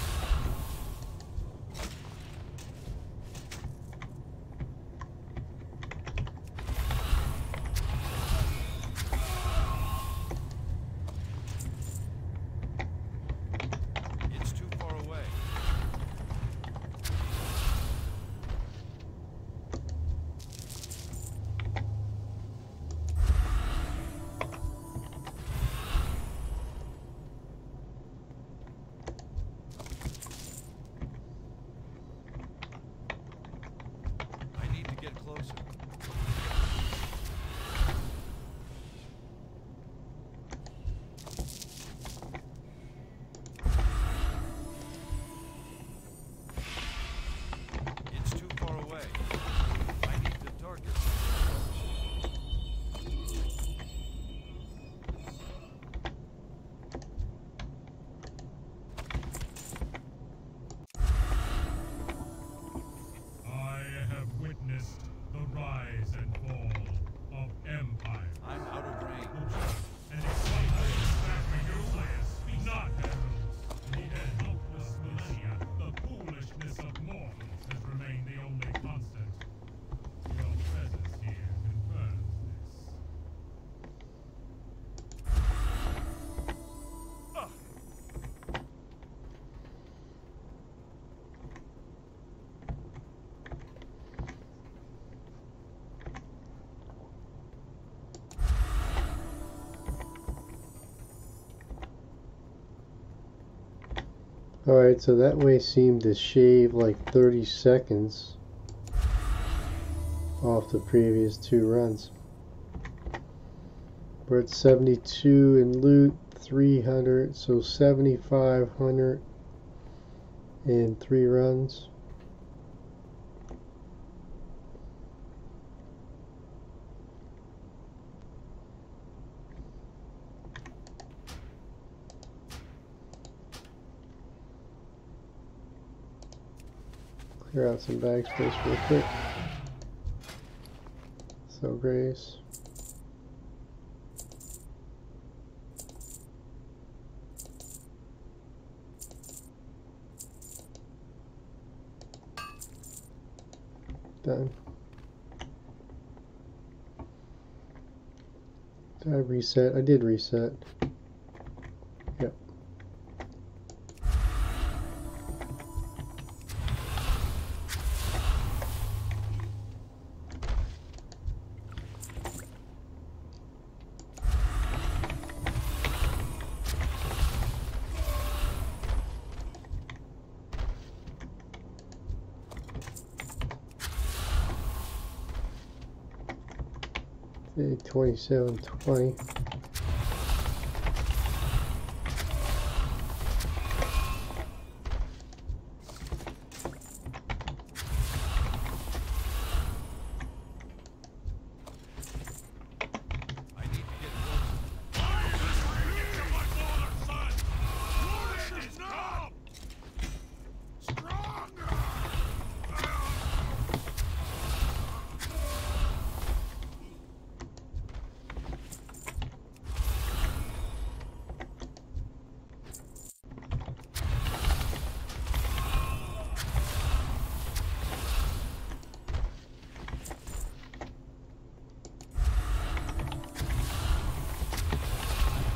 S4: It's too far away. I need to get closer. It's too far away. I need to target.
S5: I have witnessed the rise and fall of empire.
S4: I'm out of range.
S5: And exciting that for you, not heralds. In countless millennia, the foolishness of mortals has remained the only constant. Your presence here confirms this.
S1: Alright, so that way seemed to shave like 30 seconds off the previous two runs. We're at 72 in loot, 300, so 7,500 in 3 runs. Clear out some bag space real quick. So Grace. done. Did I reset? I did reset. Yep. Okay, 2720.
S4: I need to get closer.
S5: Get to my father, son! Your end is come! Stronger!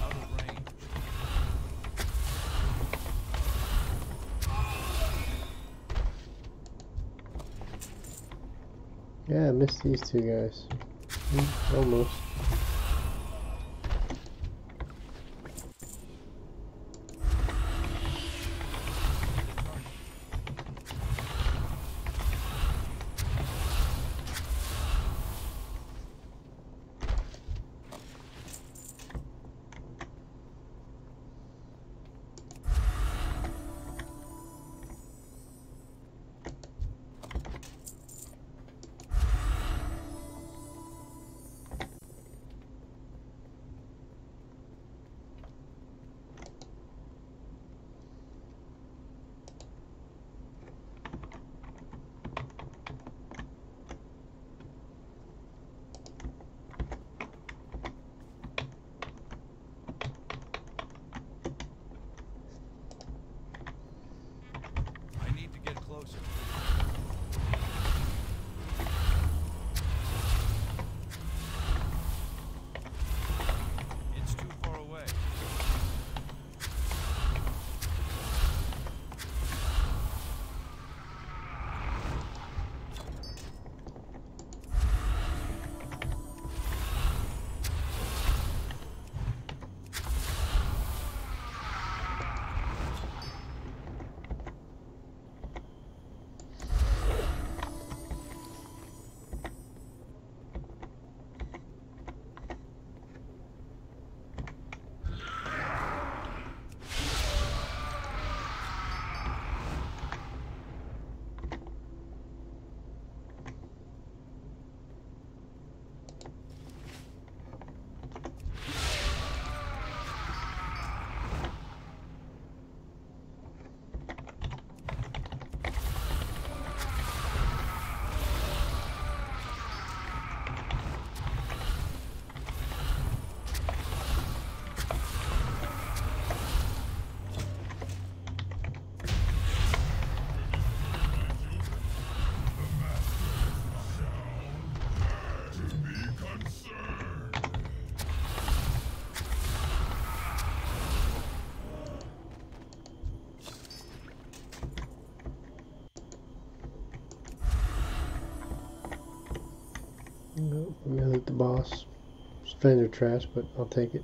S4: Out of range.
S1: Yeah, I missed these two guys. Almost.
S4: I need to get closer. It's too far away.
S1: Nope, I'm gonna hit the boss. It's vendor trash, but I'll take it.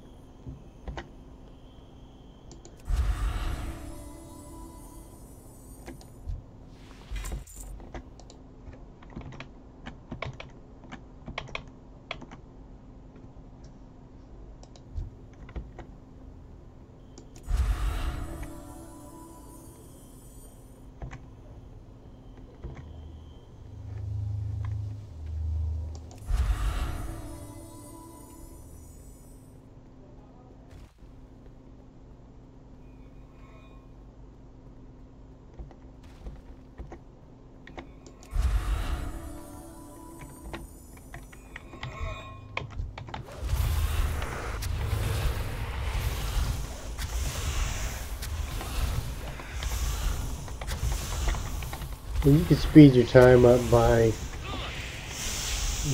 S1: And you can speed your time up by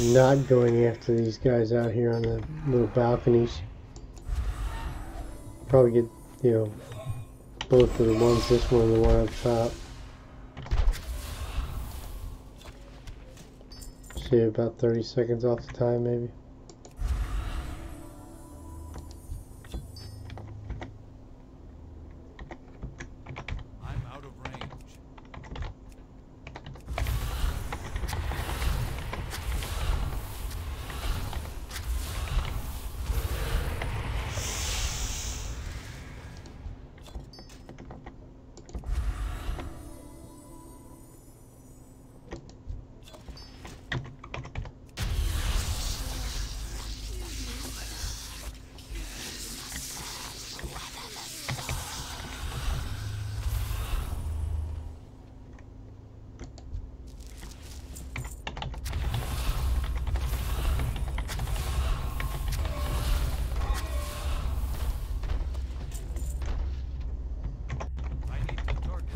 S1: not going after these guys out here on the little balconies. Probably get, you know, both of the ones, this one and the one up top. Save about 30 seconds off the time, maybe.
S4: I'm out of range. I need the target.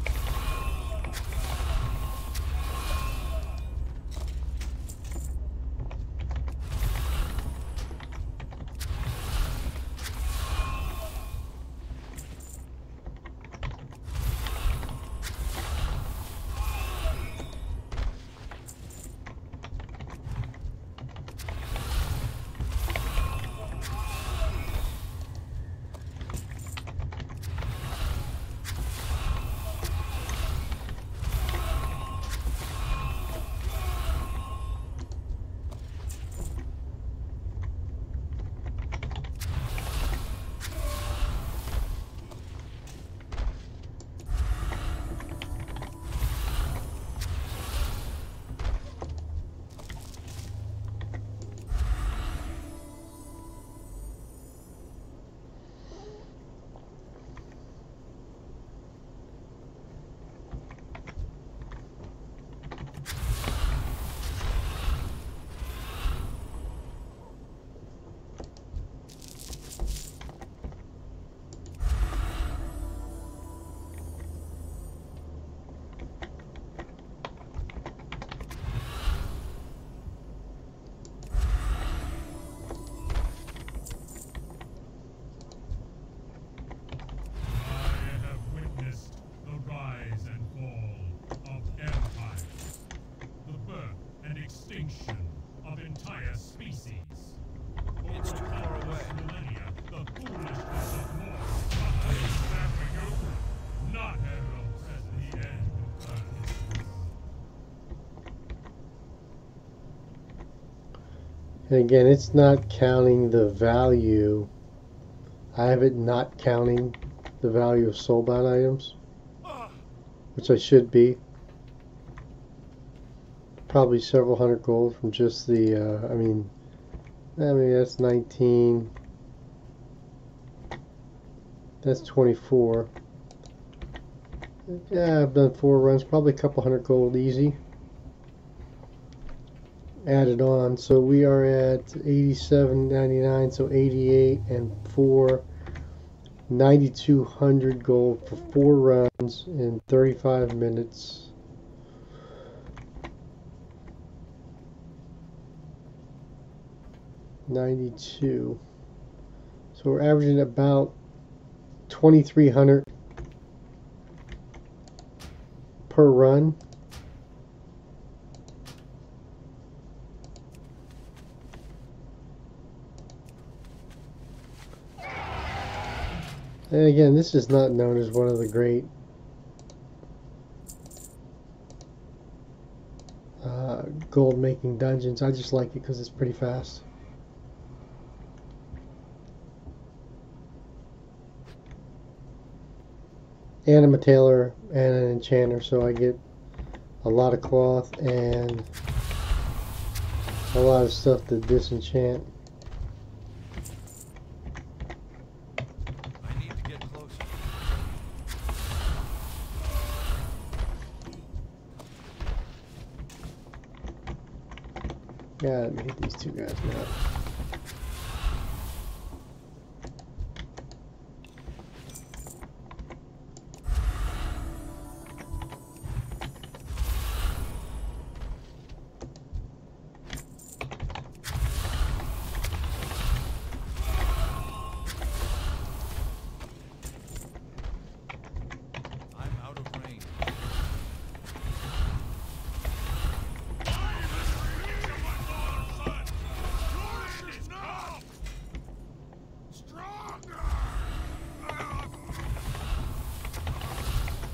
S5: I have witnessed the rise and fall of empires, the birth and extinction of entire species.
S4: It's too far away.
S5: Millennia, the foolishness of war is after you, not heralds as the end of Earth.
S1: And again, it's not counting the value. I have it not counting the value of soulbound items, which I should be. Probably several hundred gold from just the, I mean that's 19. That's 24. Yeah, I've done 4 runs, probably a couple hundred gold easy. Added on, so we are at 87.99, so 88 and 4, 9,200 gold for 4 runs in 35 minutes. $92. So we're averaging about 2,300 per run. And again, this is not known as one of the great gold making dungeons. I just like it because it's pretty fast. And I'm a tailor and an enchanter, so I get a lot of cloth and a lot of stuff to disenchant.
S4: I need to get closer.
S1: Yeah, let me hit these two guys now.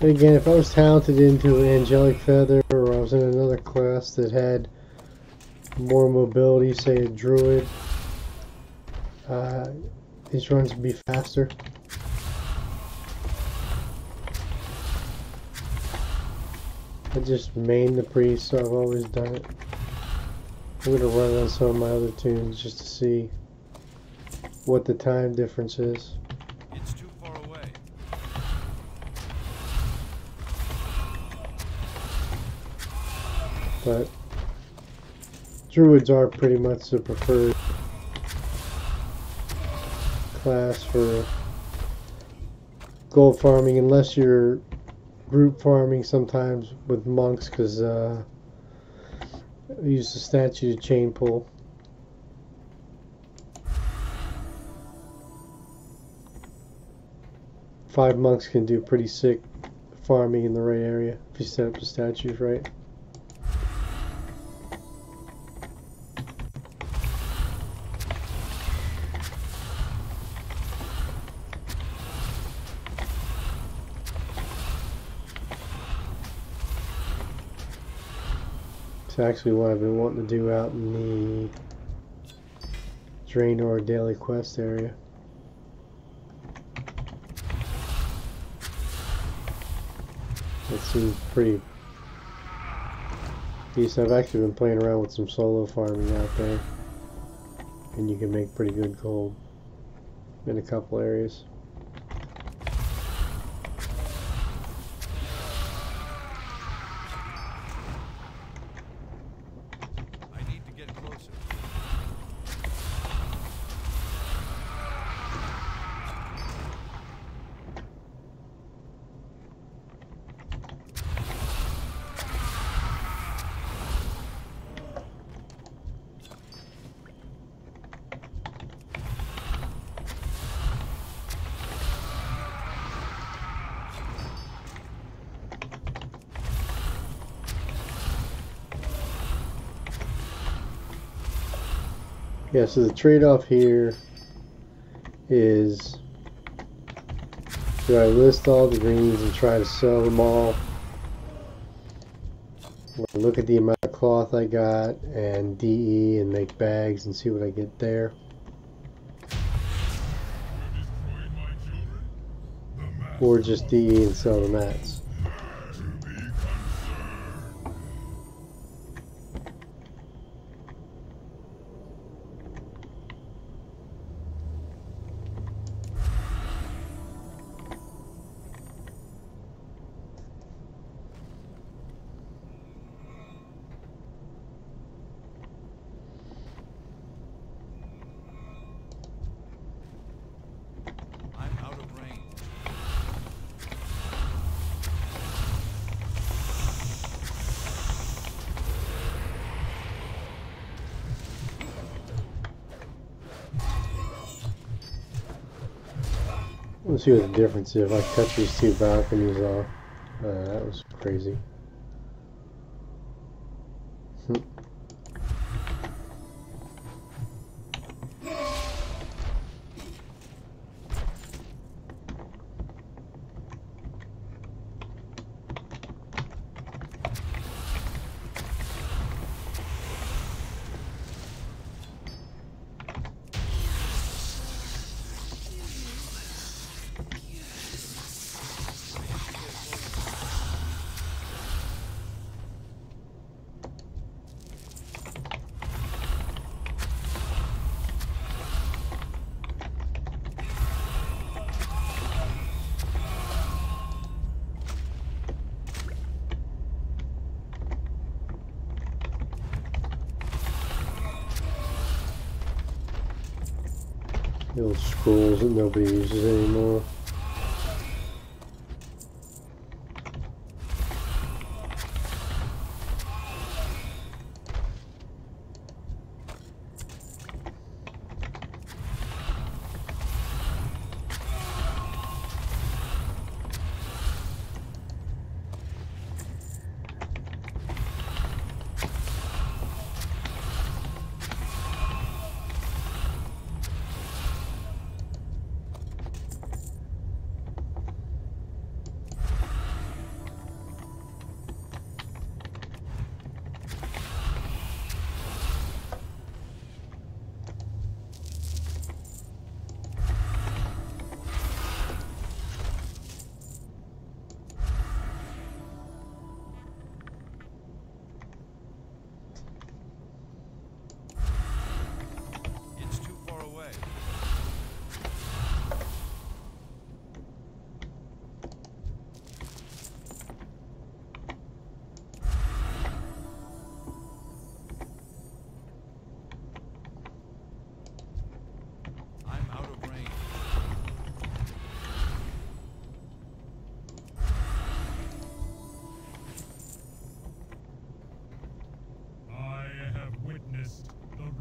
S1: And again, if I was talented into Angelic Feather, or I was in another class that had more mobility, say a Druid, these runs would be faster. I just main the priest, so I've always done it. I'm gonna run on some of my other tunes just to see what the time difference is.
S4: It's too far away.
S1: But Druids are pretty much the preferred class for gold farming, unless you're group farming sometimes with monks, because I use the statue to chain pull. Five monks can do pretty sick farming in the right area if you set up the statues right. It's actually what I've been wanting to do out in the Draenor daily quest area. It seems pretty decent. I've actually been playing around with some solo farming out there, and you can make pretty good gold in a couple areas.
S4: I need to get closer.
S1: Yeah, so the trade-off here is, do I list all the greens and try to sell them all? Or look at the amount of cloth I got and DE and make bags and see what I get there. Or just DE and sell the mats.
S4: I'm out of range.
S1: Let's see what the difference is if I cut these two balconies off. That was crazy. The old scrolls that nobody uses anymore.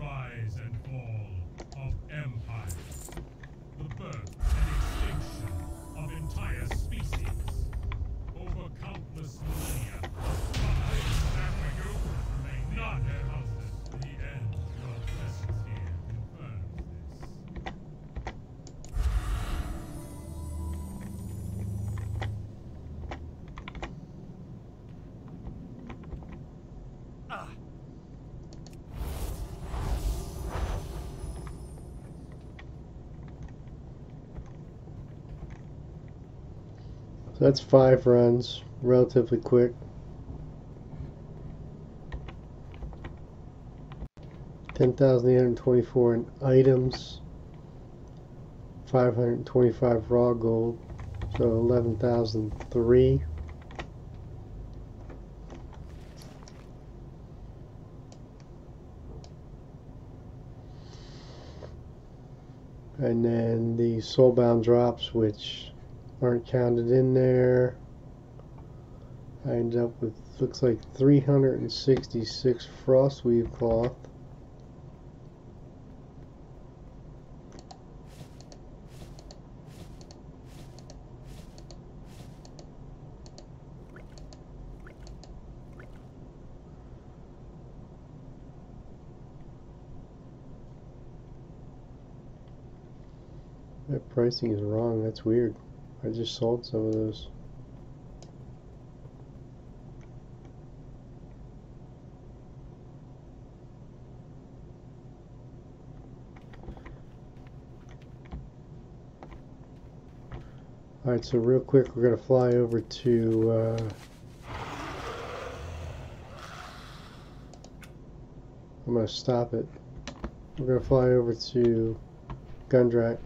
S5: rise and fall of empires, the birth and extinction of entire species. Over countless millennia, skies that were you remain not their houses. The end of your presence here confirms this.
S1: So that's 5 runs, relatively quick. 10,824 in items, 525 raw gold, so 11,003. And then the soulbound drops, which aren't counted in there, I ended up with, looks like 366 frostweave cloth. That pricing is wrong, that's weird. I just sold some of those. Alright, so real quick we're going to fly over to I'm going to stop it. We're going to fly over to Gundrak.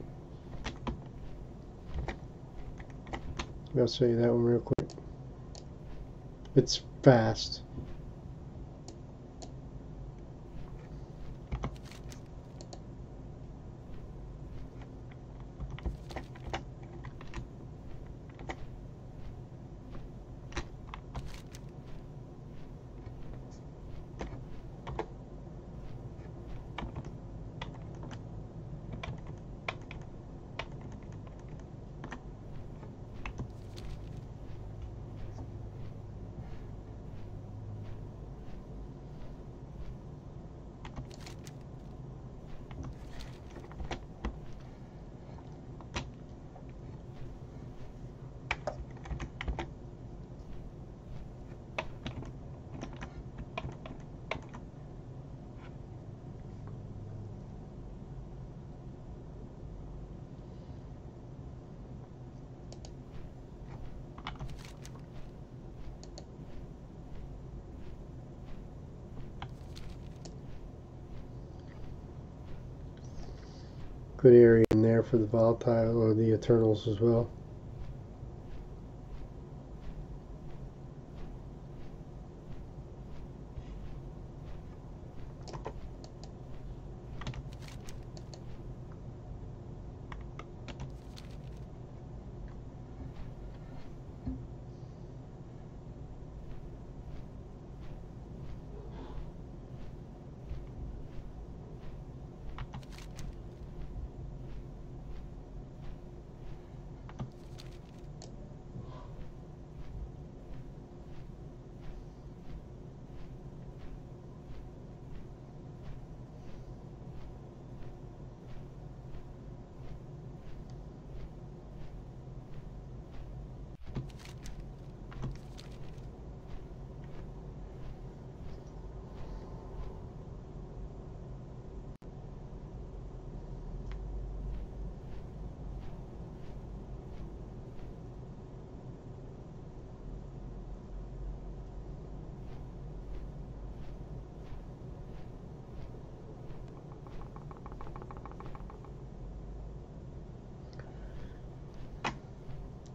S1: I'll show you that one real quick. It's fast. Good area in there for the volatile or the Eternals as well.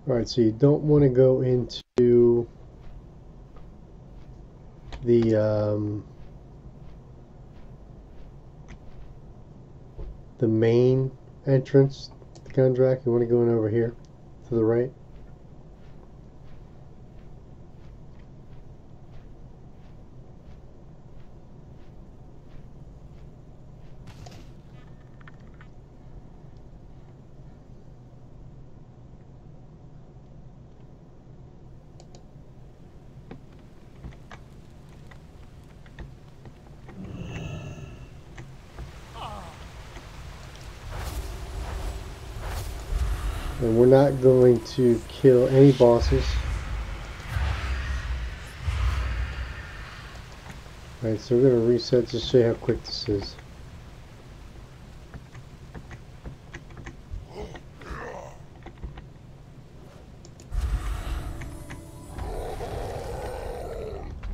S1: Alright, so you don't want to go into the main entrance to Gundrak. You want to go in over here to the right. And we're not going to kill any bosses. Alright, so we're going to reset to show you how quick this is.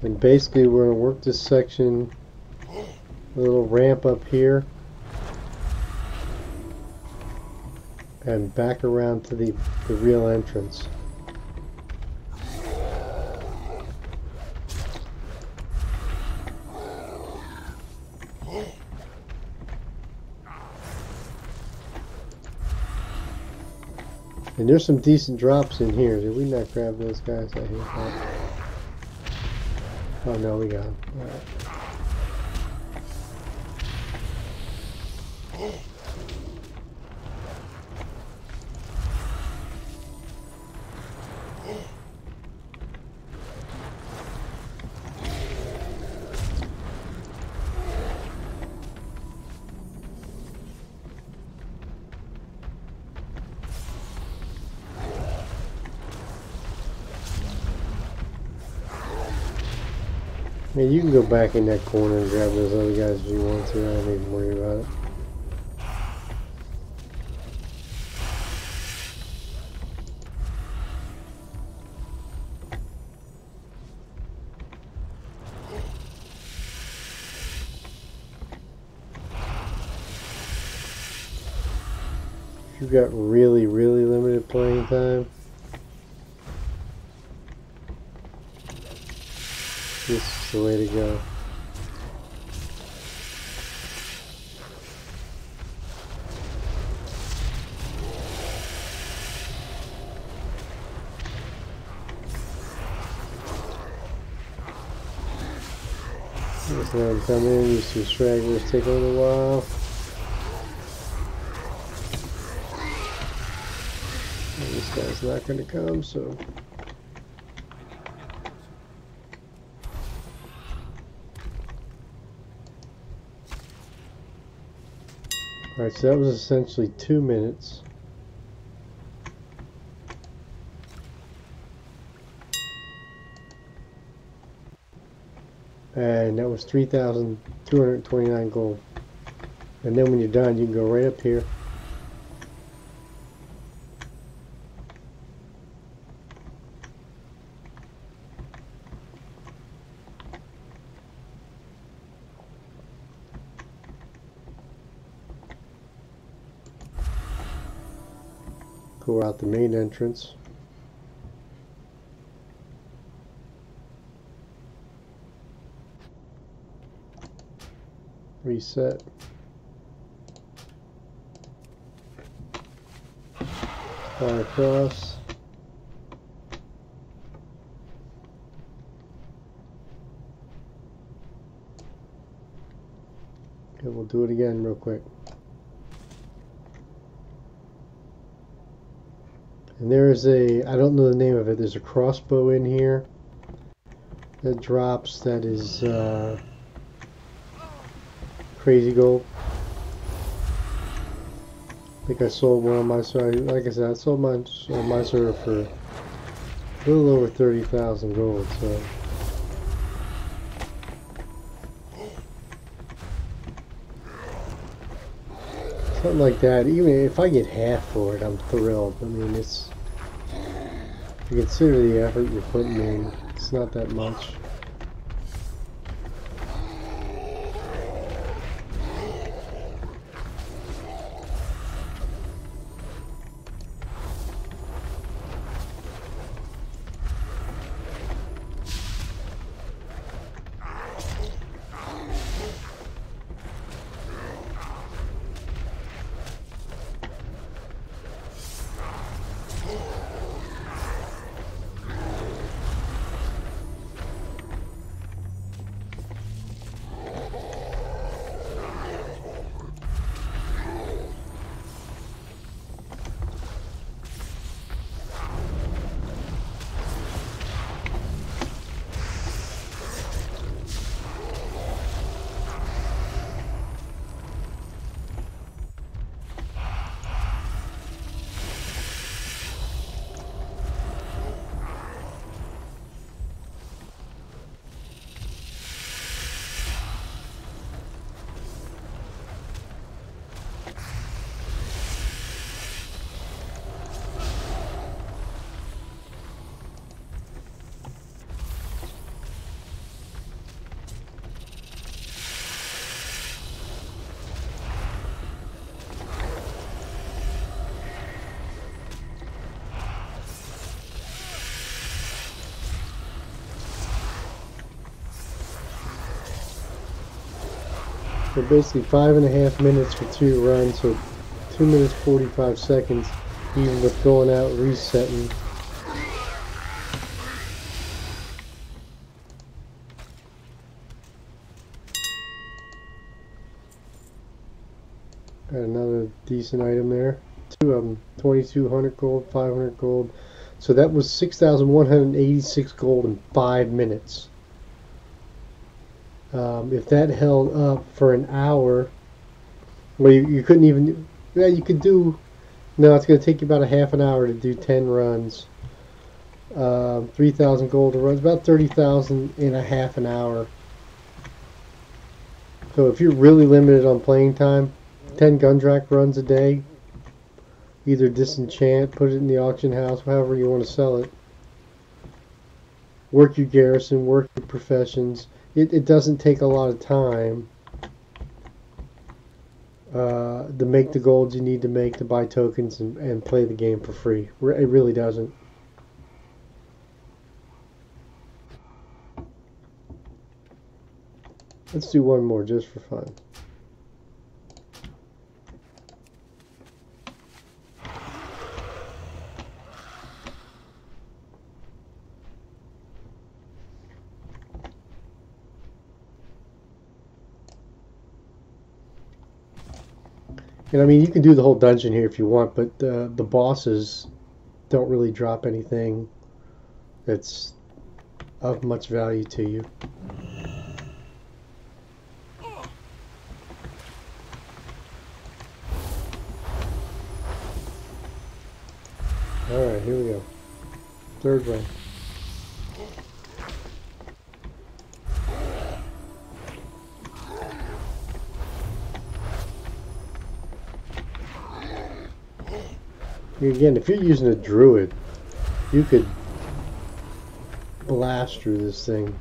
S1: And basically we're going to work this section, a little ramp up here, and back around to the real entrance. And there's some decent drops in here. Did we not grab those guys out here? Oh no, we got them. Alright. Man, you can go back in that corner and grab those other guys if you want to. I don't even worry about it. If you've got really, really limited playing time, this is the way to go. Just let them come in, these two stragglers take a little while. And this guy's not going to come, so... Alright, so that was essentially 2 minutes. And that was 3,229 gold. And then when you're done, you can go right up here. Go out the main entrance. Reset. Fly across. Okay, we'll do it again real quick. And there's a, I don't know the name of it, there's a crossbow in here that drops that is crazy gold. I think I sold one on my server, like I said, I sold mine on my server for a little over 30,000 gold, so. Something like that, even if I get half for it, I'm thrilled. I mean, it's, if you consider the effort you're putting in, it's not that much. So basically 5.5 minutes for 2 runs, so 2 minutes 45 seconds, even with going out resetting. Got another decent item there. 2 of them, 2,200 gold, 500 gold. So that was 6,186 gold in 5 minutes. If that held up for an hour, well, you couldn't even, yeah, you could do, no, it's going to take you about a half an hour to do 10 runs. 3,000 gold to run, it's about 30,000 in a half an hour. So if you're really limited on playing time, 10 Gundrack runs a day, either disenchant, put it in the auction house, however you want to sell it. Work your garrison, work your professions. It doesn't take a lot of time to make the gold you need to make to buy tokens and play the game for free. It really doesn't. Let's do one more just for fun. And I mean, you can do the whole dungeon here if you want, but the bosses don't really drop anything that's of much value to you. Alright, here we go. Third run. Again, if you're using a druid, you could blast through this thing.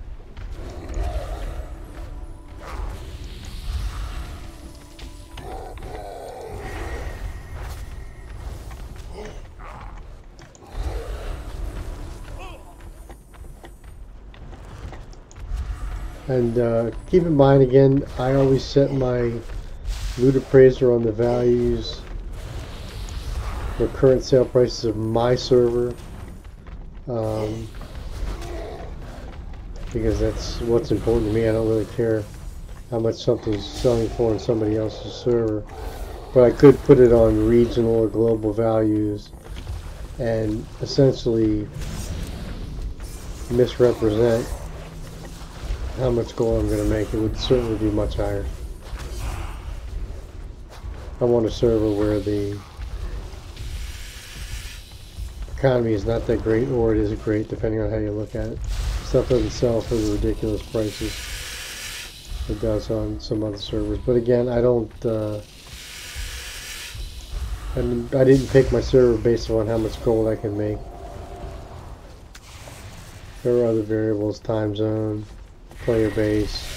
S1: And keep in mind, again, I always set my loot appraiser on the values, the current sale prices of my server, because that's what's important to me. I don't really care how much something's selling for in somebody else's server, but I could put it on regional or global values and essentially misrepresent how much gold I'm going to make. It would certainly be much higher. I want a server where the economy is not that great, or it is great, depending on how you look at it. Stuff doesn't sell for the ridiculous prices it does on some other servers. But again, I don't. I didn't pick my server based on how much gold I can make. There are other variables: time zone, player base.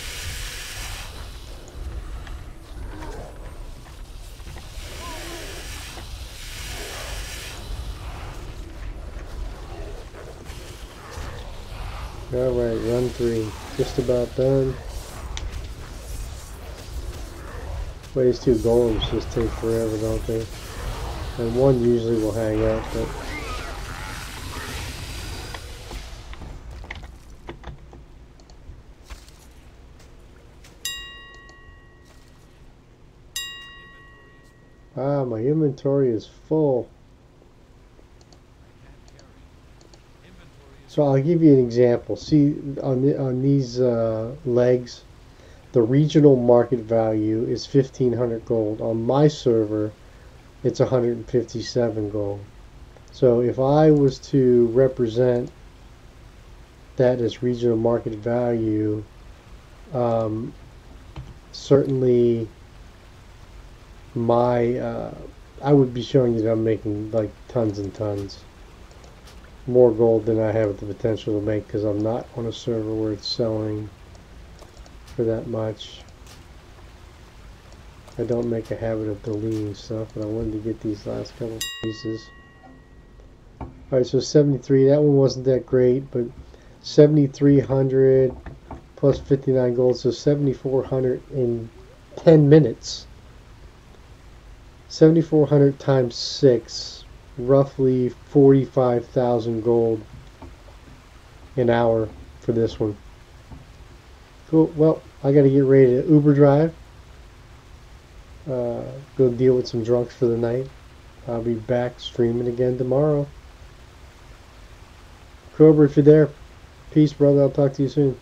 S1: Alright, run 3. Just about done. Well, these 2 golems just take forever, don't they? And one usually will hang out, but... Ah, my inventory is full. So I'll give you an example. See, on these legs, the regional market value is 1,500 gold. On my server, it's 157 gold. So if I was to represent that as regional market value, certainly my I would be showing you that I'm making like tons and tons more gold than I have the potential to make, because I'm not on a server where it's selling for that much. I don't make a habit of deleting stuff, but I wanted to get these last couple pieces. Alright, so 73, that one wasn't that great, but 7,300 plus 59 gold, so 7,400 in 10 minutes. 7,400 times 6, roughly 45,000 gold an hour for this one. Cool. Well, I got to get ready to Uber drive. Go deal with some drunks for the night. I'll be back streaming again tomorrow. Cobra, if you're there, peace, brother. I'll talk to you soon.